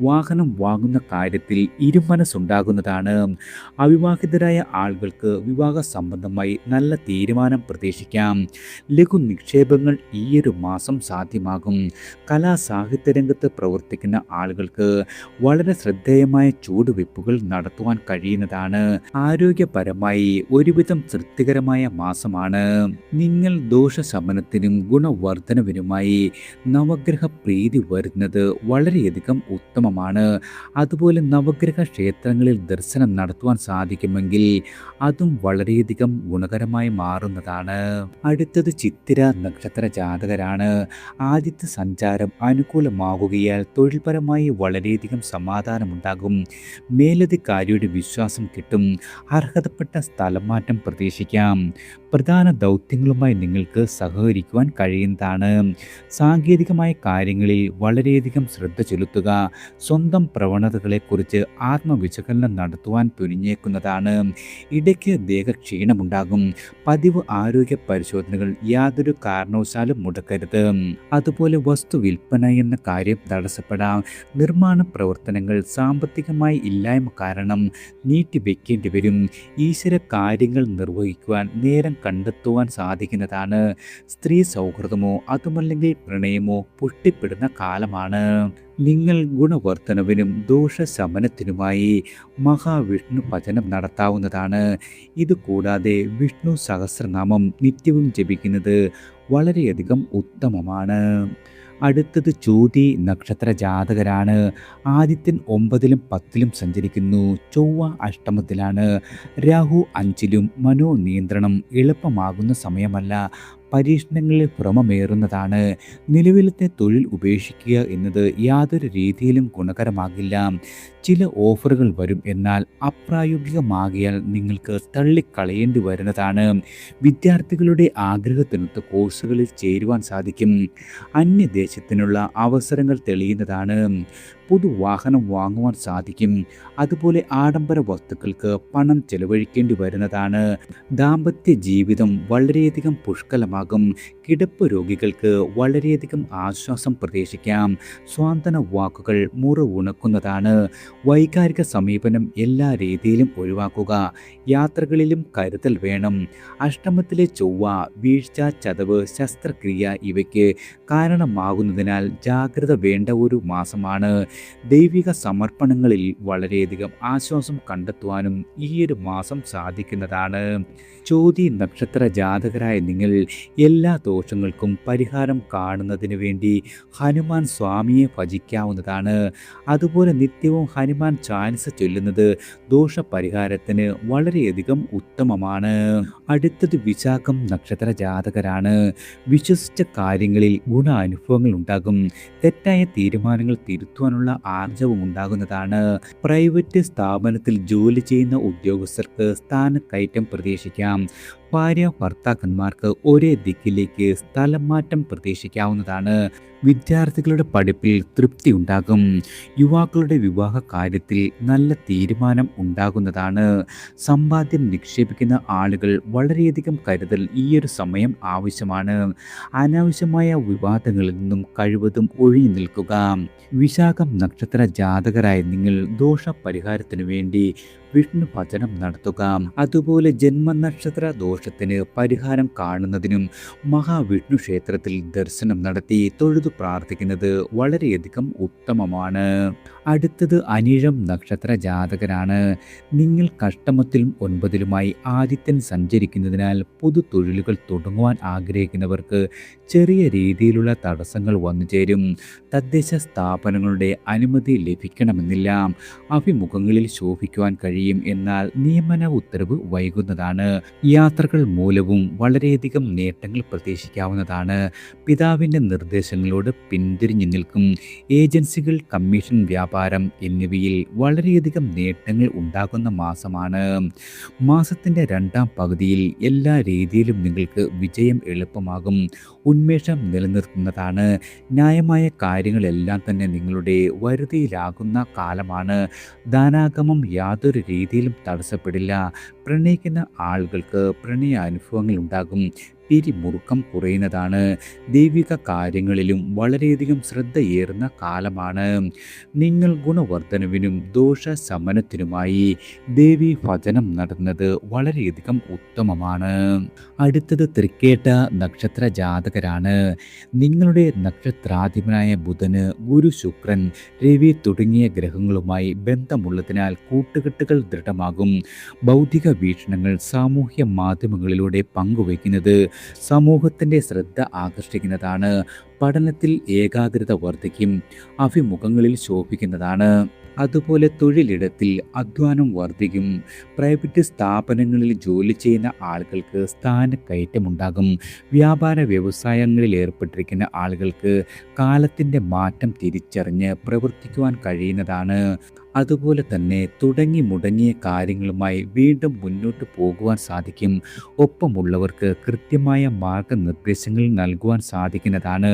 വാഹനം വാങ്ങുന്ന കാര്യത്തിൽ ഇരുമനസ്സുണ്ടാകുന്നതാണ്. അവിവാഹിതരായ ആളുകൾക്ക് വിവാഹ സംബന്ധമായി നല്ല തീരുമാനം പ്രതീക്ഷിക്കാം. ലഘു നിക്ഷേപങ്ങൾ ഈയൊരു മാസം സാധ്യമാകും. കലാ സാഹിത്യ രംഗത്ത് പ്രവർത്തിക്കുന്ന ആളുകൾക്ക് വളരെ ശ്രദ്ധേയമായ ചുവടുവെപ്പുകൾ നടത്തുവാൻ കഴിയുന്നതാണ്. ആരോഗ്യപരമായി ഒരുവിധം തൃപ്തികരമായ മാസമാണ്. നിങ്ങൾ ദോഷശമനത്തിനും ഗുണവർദ്ധനവിനുമായി നവഗ്രഹ പ്രീതി വരുന്നത് വളരെയധികം ഉത്തമമാണ്. അതുപോലെ നവഗ്രഹ ക്ഷേത്രങ്ങളിൽ ദർശനം നടത്തുവാൻ സാധിക്കുമെങ്കിൽ അതും വളരെയധികം ഗുണകരമായി മാറുന്നതാണ്. അടുത്തത് ചിത്തിര നക്ഷത്ര ജാതകരാണ്. ആദ്യത്തെ സഞ്ചാരം അനുകൂലമാകുകയാൽ തൊഴിൽപരമായി വളരെയധികം സമാധാനമുണ്ടാകും. മേലധികാരിയുടെ വിശ്വാസം കിട്ടും. അർഹതപ്പെട്ട സ്ഥലമാറ്റം പ്രതീക്ഷിക്കാം. പ്രധാന ദൗത്യങ്ങളുമായി നിങ്ങൾക്ക് സഹകരിക്കുവാൻ കഴിയുന്നതാണ്. സാങ്കേതികമായ കാര്യങ്ങളിൽ വളരെയധികം ശ്രദ്ധ ചെലുത്തുക. സ്വന്തം പ്രവണതകളെക്കുറിച്ച് ആത്മവിശകലനം നടത്തുവാൻ തുനിഞ്ഞേക്കുന്നതാണ്. ഇടയ്ക്ക് ദേഹക്ഷീണമുണ്ടാകും. പതിവ് ആരോഗ്യ പരിശോധനകൾ യാതൊരു കാരണവശാലും മുടക്കരുത്. അതുപോലെ വസ്തു വിൽപ്പന എന്ന കാര്യം തടസ്സപ്പെടാം. നിർമ്മാണ പ്രവർത്തനങ്ങൾ സാമ്പത്തികമായി ഇല്ലായ്മ കാരണം നീട്ടിവെക്കേണ്ടി വരും. ഈശ്വര കാര്യങ്ങൾ നിർവഹിക്കുവാൻ നേരം കണ്ടെത്തുവാൻ സാധിക്കുന്നതാണ്. സ്ത്രീ സൗഹൃദമോ അതുമല്ലെങ്കിൽ പ്രണയമോ പുഷ്ടിപ്പെടുന്ന കാലമാണ്. നിങ്ങൾ ഗുണവർദ്ധനവിനും ദോഷശമനത്തിനുമായി മഹാവിഷ്ണു ഭജനം നടത്താവുന്നതാണ്. ഇതുകൂടാതെ വിഷ്ണു സഹസ്രനാമം നിത്യവും ജപിക്കുന്നത് വളരെയധികം ഉത്തമമാണ്. അടുത്തത് ചോതി നക്ഷത്ര ജാതകരാണ്. ആദിത്യൻ 9-ലും 10-ലും സഞ്ചരിക്കുന്നു. ചൊവ്വ അഷ്ടമത്തിലാണ്. രാഹു 5-ലും. മനോനിയന്ത്രണം എളുപ്പമാകുന്ന സമയമല്ല. പരീക്ഷണങ്ങളിൽ ഭ്രമമേറുന്നതാണ്. നിലവിലത്തെ തൊഴിൽ ഉപേക്ഷിക്കുക എന്നത് യാതൊരു രീതിയിലും ഗുണകരമാകില്ല. ചില ഓഫറുകൾ വരും, എന്നാൽ അപ്രായോഗികമാകിയാൽ നിങ്ങൾക്ക് തള്ളിക്കളയേണ്ടി വരുന്നതാണ്. വിദ്യാർത്ഥികളുടെ ആഗ്രഹത്തിനൊത്ത കോഴ്സുകളിൽ ചേരുവാൻ സാധിക്കും. അന്യദേശത്തിനുള്ള അവസരങ്ങൾ തെളിയുന്നതാണ്. പുതുവാഹനം വാങ്ങുവാൻ സാധിക്കും. അതുപോലെ ആഡംബര വസ്തുക്കൾക്ക് പണം ചെലവഴിക്കേണ്ടി വരുന്നതാണ്. ദാമ്പത്യ ജീവിതം വളരെയധികം പുഷ്കലമാകും. കിടപ്പ് രോഗികൾക്ക് വളരെയധികം ആശ്വാസം പ്രതീക്ഷിക്കാം. സ്വാന്തന വാക്കുകൾ മുറിവുണക്കുന്നതാണ്. വൈകാരിക സമീപനം എല്ലാ രീതിയിലും ഒഴിവാക്കുക. യാത്രകളിലും കരുതൽ വേണം. അഷ്ടമത്തിലെ ചൊവ്വ വീഴ്ച, ചതവ്, ശസ്ത്രക്രിയ ഇവയ്ക്ക് കാരണമാകുന്നതിനാൽ ജാഗ്രത വേണ്ട ഒരു മാസമാണ്. ദൈവിക സമർപ്പണങ്ങളിൽ വളരെയധികം ആശ്വാസം കണ്ടെത്തുവാനും ഈ ഒരു മാസം സാധിക്കുന്നതാണ്. ചോതി നക്ഷത്ര ജാതകരായ നിങ്ങൾ എല്ലാ ദോഷങ്ങൾക്കും പരിഹാരം കാണുന്നതിന് വേണ്ടി ഹനുമാൻ സ്വാമിയെ ഭജിക്കാവുന്നതാണ്. അതുപോലെ നിത്യവും ഹനുമാൻ ചാലിസ ചൊല്ലുന്നത് ദോഷപരിഹാരത്തിന് വളരെയധികം ഉത്തമമാണ്. അടുത്തത് വിശാഖം നക്ഷത്ര ജാതകരാണ്. വിശ്വസിച്ച കാര്യങ്ങളിൽ ഗുണാനുഭവങ്ങൾ ഉണ്ടാകും. തെറ്റായ തീരുമാനങ്ങൾ തിരുത്തുവാനുള്ള ആർജവും ഉണ്ടാകുന്നതാണ്. പ്രൈവറ്റ് സ്ഥാപനത്തിൽ ജോലി ചെയ്യുന്ന ഉദ്യോഗസ്ഥർക്ക് സ്ഥാനക്കയറ്റം പ്രതീക്ഷിക്കാം. ഭാര്യ ഭർത്താക്കന്മാർക്ക് ഒരേ ദിക്കിലേക്ക് സ്ഥലം മാറ്റം പ്രതീക്ഷിക്കാവുന്നതാണ്. വിദ്യാർത്ഥികളുടെ പഠിപ്പിൽ തൃപ്തി ഉണ്ടാകും. യുവാക്കളുടെ വിവാഹ കാര്യത്തിൽ നല്ല തീരുമാനം ഉണ്ടാകുന്നതാണ്. സമ്പാദ്യം നിക്ഷേപിക്കുന്ന ആളുകൾ വളരെയധികം കരുതൽ ഈ ഒരു സമയം ആവശ്യമാണ്. അനാവശ്യമായ വിവാദങ്ങളിൽ നിന്നും കഴിവതും ഒഴിഞ്ഞു നിൽക്കുക. വിശാഖം നക്ഷത്ര ജാതകരായ നിങ്ങൾ ദോഷപരിഹാരത്തിനു വേണ്ടി വിഷ്ണു ഭജനം നടത്തുക. അതുപോലെ ജന്മനക്ഷത്ര ദോഷത്തിന് പരിഹാരം കാണുന്നതിനും മഹാവിഷ്ണു ക്ഷേത്രത്തിൽ ദർശനം നടത്തി തൊഴുതു പ്രാർത്ഥിക്കുന്നത് വളരെയധികം ഉത്തമമാണ്. അടുത്തത് അനിഴം നക്ഷത്ര ജാതകരാണ്. നിങ്ങൾ കഷ്ടമത്തിലും 9-ലുമായി ആദിത്യൻ സഞ്ചരിക്കുന്നതിനാൽ പുതു തൊഴിലുകൾ തുടങ്ങുവാൻ ആഗ്രഹിക്കുന്നവർക്ക് ചെറിയ രീതിയിലുള്ള തടസ്സങ്ങൾ വന്നു ചേരും. തദ്ദേശ സ്ഥാപനങ്ങളുടെ അനുമതി ലഭിക്കണമെന്നില്ല. അഭിമുഖങ്ങളിൽ ശോഭിക്കുവാൻ കഴിയും, എന്നാൽ നിയമന ഉത്തരവ് വൈകുന്നതാണ്. യാത്രകൾ മൂലവും വളരെയധികം നേട്ടങ്ങൾ പ്രതീക്ഷിക്കാവുന്നതാണ്. പിതാവിൻ്റെ നിർദ്ദേശങ്ങളോട് പിന്തിരിഞ്ഞു നിൽക്കും. ഏജൻസികൾ, കമ്മീഷൻ വ്യാപാരം എന്നിവയിൽ വളരെയധികം നേട്ടങ്ങൾ ഉണ്ടാകുന്ന മാസമാണ്. മാസത്തിൻ്റെ രണ്ടാം പകുതിയിൽ എല്ലാ രീതിയിലും നിങ്ങൾക്ക് വിജയം എളുപ്പമാകും. ഉന്മേഷം നിലനിർത്തുന്നതാണ്. ന്യായമായ കാര്യങ്ങളെല്ലാം തന്നെ നിങ്ങളുടെ വരുതിയിലാകുന്ന കാലമാണ്. ധനാഗമം യാതൊരു രീതിയിലും തടസ്സപ്പെടില്ല. പ്രണയിക്കുന്ന ആളുകൾക്ക് പ്രണയാനുഭവങ്ങൾ ഉണ്ടാകും. പിരിമുറുക്കം കുറയുന്നതാണ്. ദൈവിക കാര്യങ്ങളിലും വളരെയധികം ശ്രദ്ധയേറുന്ന കാലമാണ്. നിങ്ങൾ ഗുണവർദ്ധനവിനും ദോഷശമനത്തിനുമായി ദേവി ഭജനം നടത്തുന്നത് വളരെയധികം ഉത്തമമാണ്. അടുത്തത് തൃക്കേട്ട നക്ഷത്ര ജാതകരാണ്. നിങ്ങളുടെ നക്ഷത്രാധിപനായ ബുധന്, ഗുരു, ശുക്രൻ, രവി തുടങ്ങിയ ഗ്രഹങ്ങളുമായി ബന്ധമുള്ളതിനാൽ കൂട്ടുകെട്ടുകൾ ദൃഢമാകും. ബൗദ്ധിക വീക്ഷണങ്ങൾ സാമൂഹ്യ മാധ്യമങ്ങളിലൂടെ പങ്കുവയ്ക്കുന്നത് സമൂഹത്തിൻ്റെ ശ്രദ്ധ ആകർഷിക്കുന്നതാണ്. പഠനത്തിൽ ഏകാഗ്രത വർദ്ധിക്കും. അഭിമുഖങ്ങളിൽ ശോഭിക്കുന്നതാണ്. അതുപോലെ തൊഴിലിടത്തിൽ അധ്വാനം വർദ്ധിക്കും. പ്രൈവറ്റ് സ്ഥാപനങ്ങളിൽ ജോലി ചെയ്യുന്ന ആളുകൾക്ക് സ്ഥാനക്കയറ്റമുണ്ടാകും. വ്യാപാര വ്യവസായങ്ങളിൽ ഏർപ്പെട്ടിരിക്കുന്ന ആളുകൾക്ക് കാലത്തിൻ്റെ മാറ്റം തിരിച്ചറിഞ്ഞ് പ്രവർത്തിക്കുവാൻ കഴിയുന്നതാണ്. അതുപോലെ തന്നെ തുടങ്ങി മുടങ്ങിയ കാര്യങ്ങളുമായി വീണ്ടും മുന്നോട്ട് പോകുവാൻ സാധിക്കും. ഒപ്പമുള്ളവർക്ക് കൃത്യമായ മാർഗനിർദ്ദേശങ്ങൾ നൽകുവാൻ സാധിക്കുന്നതാണ്.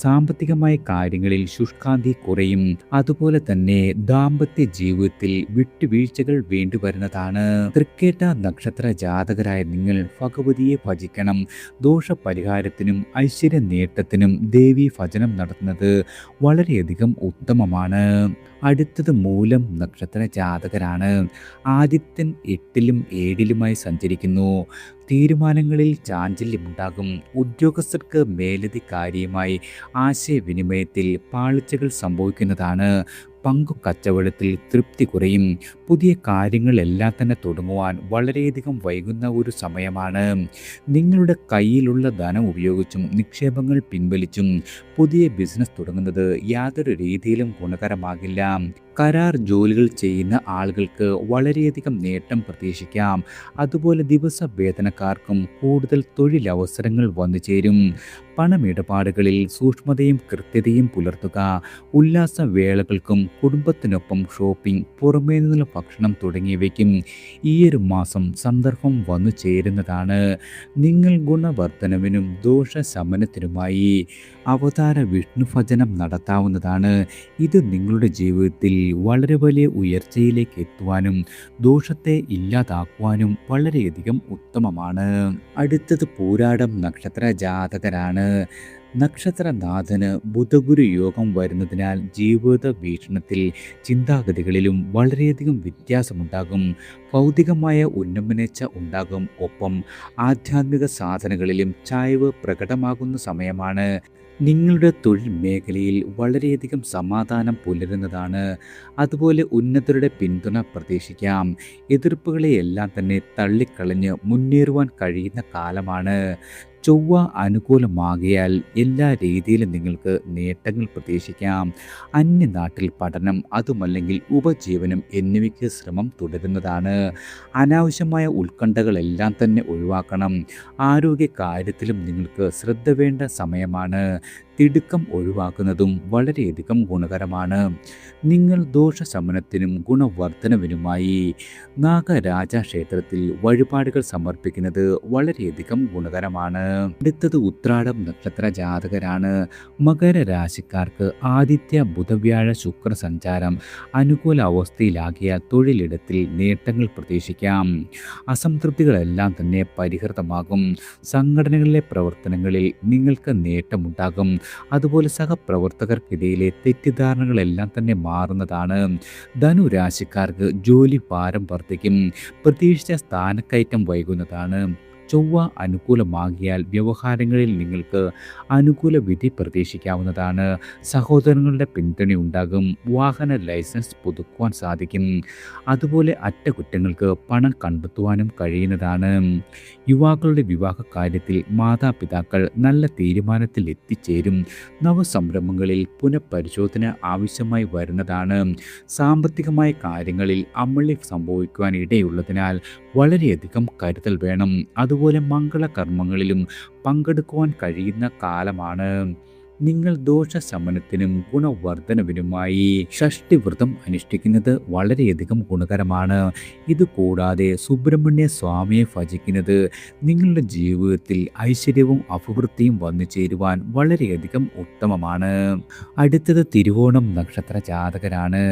സാമ്പത്തികമായ കാര്യങ്ങളിൽ ശുഷ്കാന്തി കുറയും. അതുപോലെ തന്നെ ദാമ്പത്യ ജീവിതത്തിൽ വിട്ടുവീഴ്ചകൾ വേണ്ടിവരുന്നതാണ്. തൃക്കേട്ട നക്ഷത്ര ജാതകരായ നിങ്ങൾ ഭഗവതിയെ ഭജിക്കണം. ദോഷപരിഹാരത്തിനും ഐശ്വര്യ നേട്ടത്തിനും ദേവി ഭജനം നടത്തുന്നത് വളരെയധികം ഉത്തമമാണ്. അടുത്തത് മൂലം നക്ഷത്ര ജാതകരാണ്. ആദിത്യൻ 8-ലും 7-ലുമായി സഞ്ചരിക്കുന്നു. തീരുമാനങ്ങളിൽ ചാഞ്ചല്യമുണ്ടാകും. ഉദ്യോഗസ്ഥർക്ക് മേലധികാരിയുമായി ആശയവിനിമയത്തിൽ പാളിച്ചകൾ സംഭവിക്കുന്നതാണ്. പങ്കുകച്ചവടത്തിൽ തൃപ്തി കുറയും. പുതിയ കാര്യങ്ങളെല്ലാം തന്നെ തുടങ്ങുവാൻ വളരെയധികം വൈകുന്ന ഒരു സമയമാണ്. നിങ്ങളുടെ കയ്യിലുള്ള ധനം ഉപയോഗിച്ചും നിക്ഷേപങ്ങൾ പിൻവലിച്ചും പുതിയ ബിസിനസ് തുടങ്ങുന്നത് യാതൊരു രീതിയിലും ഗുണകരമാകില്ല. കരാർ ജോലികൾ ചെയ്യുന്ന ആളുകൾക്ക് വളരെയധികം നേട്ടം പ്രതീക്ഷിക്കാം. അതുപോലെ ദിവസ വേതനക്കാർ രാശിക്കാർക്കും കൂടുതൽ തൊഴിലവസരങ്ങൾ വന്നു ചേരും. പണമിടപാടുകളിൽ സൂക്ഷ്മതയും കൃത്യതയും പുലർത്തുക. ഉല്ലാസവേളകൾക്കും കുടുംബത്തിനൊപ്പം ഷോപ്പിംഗ്, പുറമേ നിന്നുള്ള ഭക്ഷണം തുടങ്ങിയവയ്ക്കും ഈയൊരു മാസം സന്ദർഭം വന്നു ചേരുന്നതാണ്. നിങ്ങൾ ഗുണവർദ്ധനവിനും ദോഷശമനത്തിനുമായി അവതാര വിഷ്ണു ഭജനം നടത്താവുന്നതാണ്. ഇത് നിങ്ങളുടെ ജീവിതത്തിൽ വളരെ വലിയ ഉയർച്ചയിലേക്ക് എത്തുവാനും ദോഷത്തെ ഇല്ലാതാക്കുവാനും വളരെയധികം ഉത്തമമാണ്. അടുത്തത് പൂരാടം നക്ഷത്ര ജാതകരാണ്. നക്ഷത്രനാഥന് ബുധഗുരു യോഗം വരുന്നതിനാൽ ജീവിത വീക്ഷണത്തിൽ ചിന്താഗതികളിലും വളരെയധികം വ്യത്യാസമുണ്ടാകും. ഭൗതികമായ ഉന്നമനേച്ഛ ഉണ്ടാകും. ഒപ്പം ആധ്യാത്മിക സാധനങ്ങളിലും ചായ്വ് പ്രകടമാകുന്ന സമയമാണ്. നിങ്ങളുടെ തൊഴിൽ മേഖലയിൽ വളരെയധികം സമാധാനം പുലരുന്നതാണ്. അതുപോലെ ഉന്നതരുടെ പിന്തുണ പ്രതീക്ഷിക്കാം. എതിർപ്പുകളെയെല്ലാം തന്നെ തള്ളിക്കളഞ്ഞ് മുന്നേറുവാൻ കഴിയുന്ന കാലമാണ്. ചൊവ്വ അനുകൂലമാകിയാൽ എല്ലാ രീതിയിലും നിങ്ങൾക്ക് നേട്ടങ്ങൾ പ്രതീക്ഷിക്കാം. അന്യനാട്ടിൽ പഠനം, അതുമല്ലെങ്കിൽ ഉപജീവനം എന്നിവയ്ക്ക് ശ്രമം തുടരുന്നതാണ്. അനാവശ്യമായ ഉത്കണ്ഠകളെല്ലാം തന്നെ ഒഴിവാക്കണം. ആരോഗ്യ കാര്യത്തിലും നിങ്ങൾക്ക് ശ്രദ്ധ വേണ്ട സമയമാണ്. തിടുക്കം ഒഴിവാക്കുന്നതും വളരെയധികം ഗുണകരമാണ്. നിങ്ങൾ ദോഷശമനത്തിനും ഗുണവർദ്ധനവിനുമായി നാഗരാജ ക്ഷേത്രത്തിൽ വഴിപാടുകൾ സമർപ്പിക്കുന്നത് വളരെയധികം ഗുണകരമാണ്. അടുത്തത് ഉത്രാടം നക്ഷത്ര ജാതകരാണ്. മകരരാശിക്കാർക്ക് ആദിത്യ ബുധവ്യാഴ ശുക്ര സഞ്ചാരം അനുകൂല അവസ്ഥയിലാകിയാൽ തൊഴിലിടത്തിൽ നേട്ടങ്ങൾ പ്രതീക്ഷിക്കാം. അസംതൃപ്തികളെല്ലാം തന്നെ പരിഹൃതമാകും. സംഘടനകളിലെ പ്രവർത്തനങ്ങളിൽ നിങ്ങൾക്ക് നേട്ടമുണ്ടാകും. അതുപോലെ സഹപ്രവർത്തകർക്കിടയിലെ തെറ്റിദ്ധാരണകളെല്ലാം തന്നെ മാറുന്നതാണ്. ധനുരാശിക്കാർക്ക് ജോലി ഭാരം വർദ്ധിക്കും. പ്രതീക്ഷിച്ച സ്ഥാനക്കയറ്റം വൈകുന്നതാണ്. ചൊവ്വ അനുകൂലമാകിയാൽ വ്യവഹാരങ്ങളിൽ നിങ്ങൾക്ക് അനുകൂല വിധി പ്രതീക്ഷിക്കാവുന്നതാണ്. സഹോദരങ്ങളുടെ പിന്തുണയുണ്ടാകും. വാഹന ലൈസൻസ് പുതുക്കുവാൻ സാധിക്കും. അതുപോലെ അറ്റകുറ്റങ്ങൾക്ക് പണം കണ്ടെത്തുവാനും കഴിയുന്നതാണ്. യുവാക്കളുടെ വിവാഹ കാര്യത്തിൽ മാതാപിതാക്കൾ നല്ല തീരുമാനത്തിൽ എത്തിച്ചേരും. നവസംരംഭങ്ങളിൽ പുനഃപരിശോധന ആവശ്യമായി വരുന്നതാണ്. സാമ്പത്തികമായ കാര്യങ്ങളിൽ അമളി സംഭവിക്കുവാൻ ഇടയുള്ളതിനാൽ വളരെയധികം കരുതൽ വേണം. അതുപോലെ മംഗളകർമ്മങ്ങളിലും പങ്കെടുക്കുവാൻ കഴിയുന്ന കാലമാണ്. നിങ്ങൾ ദോഷശമനത്തിനും ഗുണവർദ്ധനവിനുമായി ഷഷ്ടിവ്രതം അനുഷ്ഠിക്കുന്നത് വളരെയധികം ഗുണകരമാണ്. ഇതുകൂടാതെ സുബ്രഹ്മണ്യ സ്വാമിയെ ഭജിക്കുന്നത് നിങ്ങളുടെ ജീവിതത്തിൽ ഐശ്വര്യവും അഭിവൃദ്ധിയും വന്നു ചേരുവാൻ വളരെയധികം ഉത്തമമാണ്. അടുത്തത് തിരുവോണം നക്ഷത്ര ജാതകരാണ്.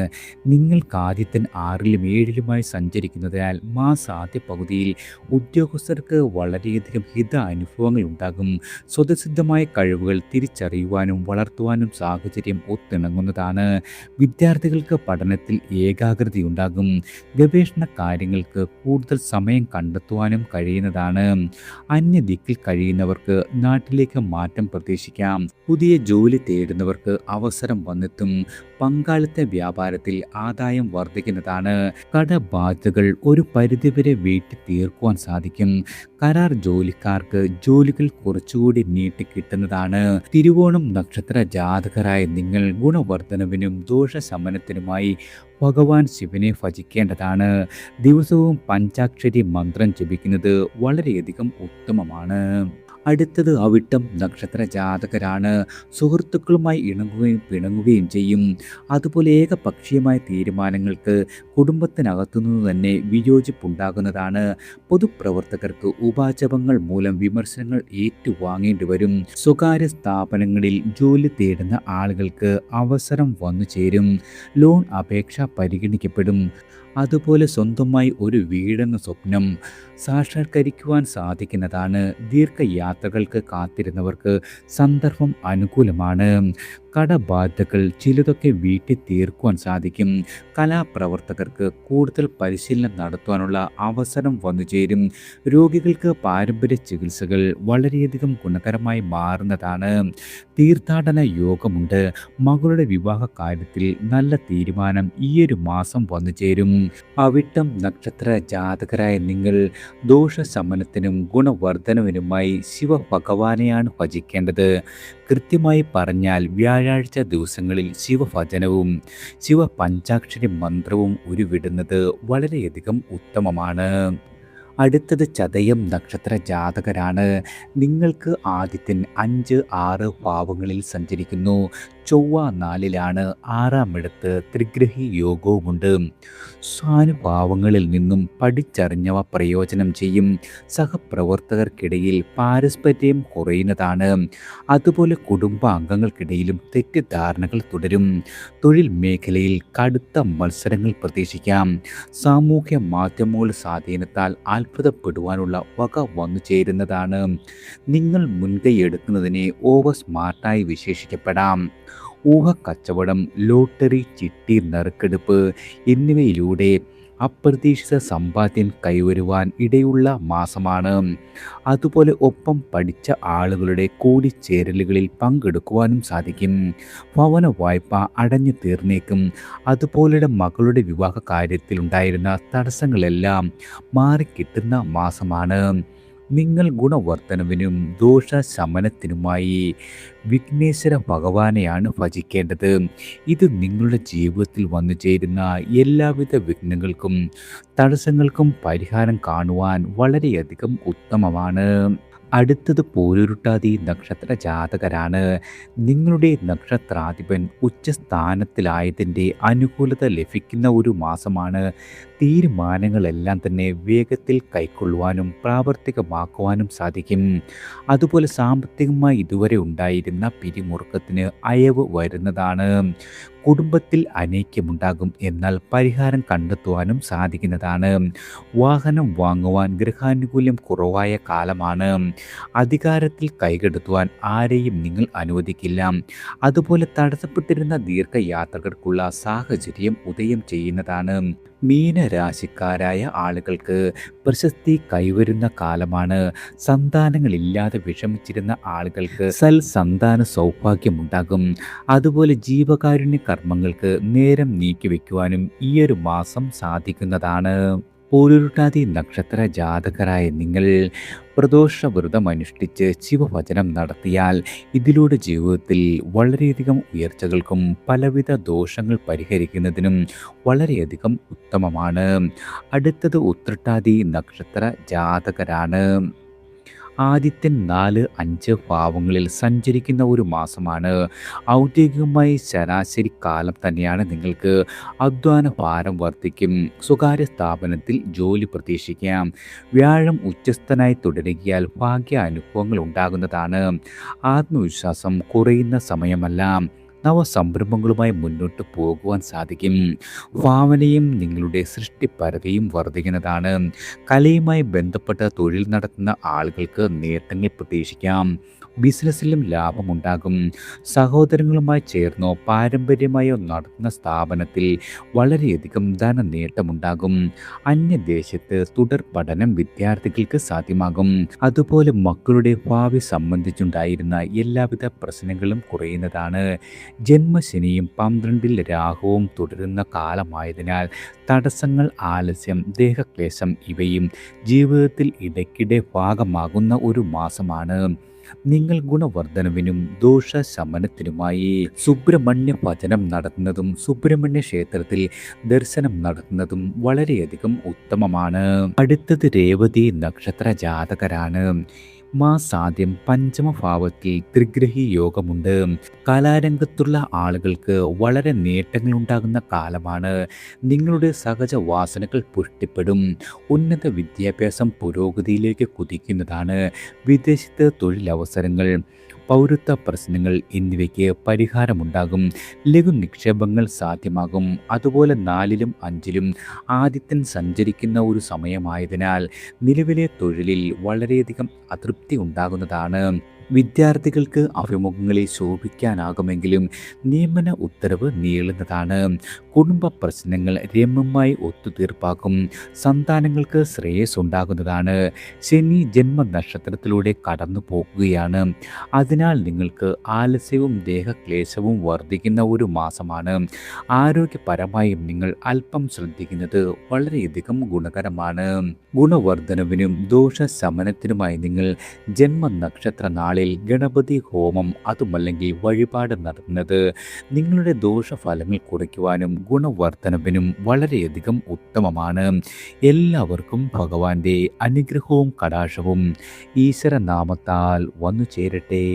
നിങ്ങൾക്ക് ആദിത്യൻ 6ലും 7ലുമായി സഞ്ചരിക്കുന്നതിനാൽ മാസാദ്യ പകുതിയിൽ ഉദ്യോഗസ്ഥർക്ക് വളരെയധികം ഹിത അനുഭവങ്ങൾ ഉണ്ടാകും. സ്വതസിദ്ധമായ കഴിവുകൾ തിരിച്ചറിയുവാൻ വളർത്തുവാനും സാഹചര്യം ഒത്തിണങ്ങുന്നതാണ്. വിദ്യാർത്ഥികൾക്ക് പഠനത്തിൽ ഏകാഗ്രതയുണ്ടാകും. ഗവേഷണ കാര്യങ്ങൾക്ക് കൂടുതൽ സമയം കണ്ടെത്തുവാനും കഴിയുന്നതാണ്. അന്യദിക്കിൽ കഴിയുന്നവർക്ക് നാട്ടിലേക്ക് മാറ്റം പ്രതീക്ഷിക്കാം. പുതിയ ജോലി തേടുന്നവർക്ക് അവസരം വന്നെത്തും. പങ്കാളിത്ത വ്യാപാരത്തിൽ ആദായം വർദ്ധിക്കുന്നതാണ്. കടബാധ്യതകൾ ഒരു പരിധിവരെ വീട്ടി തീർക്കുവാൻ സാധിക്കും. കരാർ ജോലിക്കാർക്ക് ജോലികൾ കുറച്ചുകൂടി നീട്ടിക്കിട്ടുന്നതാണ്. തിരുവോണം നക്ഷത്ര ജാതകരായ നിങ്ങൾ ഗുണവർദ്ധനവിനും ദോഷശമനത്തിനുമായി ഭഗവാൻ ശിവനെ ഭജിക്കേണ്ടതാണ്. ദിവസവും പഞ്ചാക്ഷരി മന്ത്രം ജപിക്കുന്നത് വളരെയധികം ഉത്തമമാണ്. അടുത്തത് അവിട്ടം നക്ഷത്ര ജാതകരാണ്. സുഹൃത്തുക്കളുമായി ഇണങ്ങുകയും പിണങ്ങുകയും ചെയ്യും. അതുപോലെ ഏകപക്ഷീയമായ തീരുമാനങ്ങൾക്ക് കുടുംബത്തിനകത്തുനിന്ന് തന്നെ വിയോജിപ്പുണ്ടാകുന്നതാണ്. പൊതുപ്രവർത്തകർക്ക് ഉപാചപങ്ങൾ മൂലം വിമർശനങ്ങൾ ഏറ്റുവാങ്ങേണ്ടി വരും. സ്വകാര്യ സ്ഥാപനങ്ങളിൽ ജോലി തേടുന്ന ആളുകൾക്ക് അവസരം വന്നു ചേരും. ലോൺ അപേക്ഷ പരിഗണിക്കപ്പെടും. അതുപോലെ സ്വന്തമായി ഒരു വീടെന്ന സ്വപ്നം സാക്ഷാത്കരിക്കുവാൻ സാധിക്കുന്നതാണ്. ദീർഘയാത്രകൾക്ക് കാത്തിരുന്നവർക്ക് സന്ദർഭം അനുകൂലമാണ്. കടബാധ്യതകൾ ചിലതൊക്കെ വീട്ടിൽ തീർക്കുവാൻ സാധിക്കും. കലാപ്രവർത്തകർക്ക് കൂടുതൽ പരിശീലനം നടത്തുവാനുള്ള അവസരം വന്നു ചേരും. രോഗികൾക്ക് പാരമ്പര്യ ചികിത്സകൾ വളരെയധികം ഗുണകരമായി മാറുന്നതാണ്. തീർത്ഥാടന യോഗമുണ്ട്. മകളുടെ വിവാഹ കാര്യത്തിൽ നല്ല തീരുമാനം ഈയൊരു മാസം വന്നു ചേരും. അവിട്ടം നക്ഷത്ര ജാതകരായ നിങ്ങൾ ദോഷശമനത്തിനും ഗുണവർദ്ധനവിനുമായി ശിവഭഗവാനെയാണ് ഭജിക്കേണ്ടത്. കൃത്യമായി പറഞ്ഞാൽ വ്യാഴാഴ്ച ദിവസങ്ങളിൽ ശിവഭജനവും ശിവ പഞ്ചാക്ഷരി മന്ത്രവും ഉരുവിടുന്നത് വളരെയധികം ഉത്തമമാണ്. അടുത്തത് ചതയം നക്ഷത്ര ജാതകരാണ്. നിങ്ങൾക്ക് ആദിത്യൻ 5, 6 ഭാവങ്ങളിൽ സഞ്ചരിക്കുന്നു. ചൊവ്വ 4-ലാണ്. 6-ാമിടത്ത് ത്രിഗ്രഹി യോഗവുമുണ്ട്. സ്വാനുഭാവങ്ങളിൽ നിന്നും പഠിച്ചറിഞ്ഞവ പ്രയോജനം ചെയ്യും. സഹപ്രവർത്തകർക്കിടയിൽ പാരസ്പര്യം കുറയുന്നതാണ്. അതുപോലെ കുടുംബാംഗങ്ങൾക്കിടയിലും തെറ്റിദ്ധാരണകൾ തുടരും. തൊഴിൽ മേഖലയിൽ കടുത്ത മത്സരങ്ങൾ പ്രതീക്ഷിക്കാം. സാമൂഹ്യ മാധ്യമങ്ങളുടെ സ്വാധീനത്താൽ അത്ഭുതപ്പെടുവാനുള്ള വക വന്നു ചേരുന്നതാണ്. നിങ്ങൾ മുൻകൈയെടുക്കുന്നതിനെ ഓവർ സ്മാർട്ടായി വിശേഷിക്കപ്പെടാം. ഊഹക്കച്ചവടം, ലോട്ടറി, ചിട്ടി, നറുക്കെടുപ്പ് എന്നിവയിലൂടെ അപ്രതീക്ഷിത സമ്പാദ്യം കൈവരുവാൻ ഇടയുള്ള മാസമാണ്. അതുപോലെ ഒപ്പം പഠിച്ച ആളുകളുടെ കൂടിച്ചേരലുകളിൽ പങ്കെടുക്കുവാനും സാധിക്കും. ഭവന വായ്പ അടഞ്ഞു തീർന്നേക്കും. അതുപോലെ മകളുടെ വിവാഹ കാര്യത്തിലുണ്ടായിരുന്ന തടസ്സങ്ങളെല്ലാം മാറിക്കിട്ടുന്ന മാസമാണ്. നിങ്ങൾ ഗുണവർദ്ധനവിനും ദോഷശമനത്തിനുമായി വിഘ്നേശ്വര ഭഗവാനെയാണ് ഭജിക്കേണ്ടത്. ഇത് നിങ്ങളുടെ ജീവിതത്തിൽ വന്നു ചേരുന്ന എല്ലാവിധ വിഘ്നങ്ങൾക്കും തടസ്സങ്ങൾക്കും പരിഹാരം കാണുവാൻ വളരെയധികം ഉത്തമമാണ്. അടുത്തത് പൂരുരുട്ടാതി നക്ഷത്ര ജാതകരാണ്. നിങ്ങളുടെ നക്ഷത്രാധിപൻ ഉച്ചസ്ഥാനത്തിലായതിൻ്റെ അനുകൂലത ലഭിക്കുന്ന ഒരു മാസമാണ്. തീരുമാനങ്ങളെല്ലാം തന്നെ വേഗത്തിൽ കൈക്കൊള്ളുവാനും പ്രാവർത്തികമാക്കുവാനും സാധിക്കും. അതുപോലെ സാമ്പത്തികമായി ഇതുവരെ ഉണ്ടായിരുന്ന പിരിമുറുക്കത്തിന് അയവ് വരുന്നതാണ്. കുടുംബത്തിൽ അനൈക്യമുണ്ടാകും, എന്നാൽ പരിഹാരം കണ്ടെത്തുവാനും സാധിക്കുന്നതാണ്. വാഹനം വാങ്ങുവാൻ ഗ്രഹാനുകൂല്യം കുറവായ കാലമാണ്. അധികാരത്തിൽ കൈകടത്തുവാൻ ആരെയും നിങ്ങൾ അനുവദിക്കില്ല. അതുപോലെ തടസ്സപ്പെട്ടിരുന്ന ദീർഘയാത്രകൾക്കുള്ള സാഹചര്യം ഉദയം ചെയ്യുന്നതാണ്. മീനരാശിക്കാരായ ആളുകൾക്ക് പ്രശസ്തി കൈവരുന്ന കാലമാണ്. സന്താനങ്ങളില്ലാതെ വിഷമിച്ചിരുന്ന ആളുകൾക്ക് സന്താന സൗഭാഗ്യമുണ്ടാകും. അതുപോലെ ജീവകാരുണ്യ കർമ്മങ്ങൾക്ക് നേരം നീക്കിവെക്കുവാനും ഈയൊരു മാസം സാധിക്കുന്നതാണ്. പൂരുരുട്ടാതി നക്ഷത്ര ജാതകരായ നിങ്ങൾ പ്രദോഷവ്രതമനുഷ്ഠിച്ച് ശിവഭജനം നടത്തിയാൽ ഇതിലൂടെ ജീവിതത്തിൽ വളരെയധികം ഉയർച്ചകൾക്കും പലവിധ ദോഷങ്ങൾ പരിഹരിക്കുന്നതിനും വളരെയധികം ഉത്തമമാണ്. അടുത്തത് ഉത്രട്ടാതി നക്ഷത്ര ജാതകരാണ്. ആദിത്യൻ 4, 5 ഭാവങ്ങളിൽ സഞ്ചരിക്കുന്ന ഒരു മാസമാണ്. ഔദ്യോഗികമായി ശരാശരി കാലം തന്നെയാണ്. നിങ്ങൾക്ക് അധ്വാന ഭാരം വർദ്ധിക്കും. സ്വകാര്യ സ്ഥാപനത്തിൽ ജോലി പ്രതീക്ഷിക്കാം. വ്യാഴം ഉച്ചസ്ഥനായി തുടരുകയാൽ ഭാഗ്യ അനുഭവങ്ങൾ ഉണ്ടാകുന്നതാണ്. ആത്മവിശ്വാസം കുറയുന്ന സമയമല്ല. നവസംരംഭങ്ങളുമായി മുന്നോട്ട് പോകുവാൻ സാധിക്കും. ഭാവനയും നിങ്ങളുടെ സൃഷ്ടിപരതയും വർദ്ധിക്കുന്നതാണ്. കലയുമായി ബന്ധപ്പെട്ട തൊഴിൽ നടത്തുന്ന ആളുകൾക്ക് നേട്ടങ്ങൾ പ്രതീക്ഷിക്കാം. ബിസിനസ്സിലും ലാഭമുണ്ടാകും. സഹോദരങ്ങളുമായി ചേർന്നോ പാരമ്പര്യമായോ നടത്തുന്ന സ്ഥാപനത്തിൽ വളരെയധികം ധനനേട്ടമുണ്ടാകും. അന്യദേശത്ത് തുടർ പഠനം വിദ്യാർത്ഥികൾക്ക് സാധ്യമാകും. അതുപോലെ മക്കളുടെ ഭാവി സംബന്ധിച്ചുണ്ടായിരുന്ന എല്ലാവിധ പ്രശ്നങ്ങളും കുറയുന്നതാണ്. ജന്മശനിയും 12-ൽ രാഹുവും തുടരുന്ന കാലമായതിനാൽ തടസ്സങ്ങൾ, ആലസ്യം, ദേഹക്ലേശം ഇവയും ജീവിതത്തിൽ ഇടയ്ക്കിടെ ഭാഗമാകുന്ന ഒരു മാസമാണ്. നിങ്ങൾ ഗുണവർദ്ധനവിനും ദോഷശമനത്തിനുമായി സുബ്രഹ്മണ്യ ഭജനം നടത്തുന്നതും സുബ്രഹ്മണ്യ ക്ഷേത്രത്തിൽ ദർശനം നടത്തുന്നതും വളരെയധികം ഉത്തമമാണ്. അടുത്തത് രേവതി നക്ഷത്ര ജാതകരാണ്. മാസാദ്യം പഞ്ചമഭാവത്തിൽ ത്രിഗ്രഹി യോഗമുണ്ട്. കലാരംഗത്തുള്ള ആളുകൾക്ക് വളരെ നേട്ടങ്ങളുണ്ടാകുന്ന കാലമാണ്. നിങ്ങളുടെ സഹജ വാസനകൾ പുഷ്ടിപ്പെടും. ഉന്നത വിദ്യാഭ്യാസം പുരോഗതിയിലേക്ക് കുതിക്കുന്നതാണ്. വിദേശത്ത് തൊഴിലവസരങ്ങൾ, പൗരത്വ പ്രശ്നങ്ങൾ എന്നിവയ്ക്ക് പരിഹാരമുണ്ടാകും. ലഘു നിക്ഷേപങ്ങൾ സാധ്യമാകും. അതുപോലെ 4-ലും 5-ലും ആദിത്യൻ സഞ്ചരിക്കുന്ന ഒരു സമയമായതിനാൽ നിലവിലെ തൊഴിലിൽ വളരെയധികം അതൃപ്തി ഉണ്ടാകുന്നതാണ്. വിദ്യാർത്ഥികൾക്ക് അഭിമുഖങ്ങളിൽ ശോഭിക്കാനാകുമെങ്കിലും നിയമന ഉത്തരവ് നീളുന്നതാണ്. കുടുംബ പ്രശ്നങ്ങൾ രമ്യമായി ഒത്തുതീർപ്പാക്കും. സന്താനങ്ങൾക്ക് ശ്രേയസ് ഉണ്ടാകുന്നതാണ്. ശനി ജന്മനക്ഷത്രത്തിലൂടെ കടന്നു പോകുകയാണ്. അതിനാൽ നിങ്ങൾക്ക് ആലസ്യവും ദേഹക്ലേശവും വർദ്ധിക്കുന്ന ഒരു മാസമാണ്. ആരോഗ്യപരമായും നിങ്ങൾ അല്പം ശ്രദ്ധിക്കുന്നത് വളരെയധികം ഗുണകരമാണ്. ഗുണവർദ്ധനവിനും ദോഷശമനത്തിനുമായി നിങ്ങൾ ജന്മനക്ഷത്ര നാളിൽ നാളിൽ ഗണപതി ഹോമം അതുമല്ലെങ്കിൽ വഴിപാട് നടത്തുന്നത് നിങ്ങളുടെ ദോഷഫലങ്ങൾ കുറയ്ക്കുവാനും ഗുണവർദ്ധനവിനും വളരെയധികം ഉത്തമമാണ്. എല്ലാവർക്കും ഭഗവാന്റെ അനുഗ്രഹവും കടാക്ഷവും ഈശ്വര നാമത്താൽ വന്നു ചേരട്ടെ.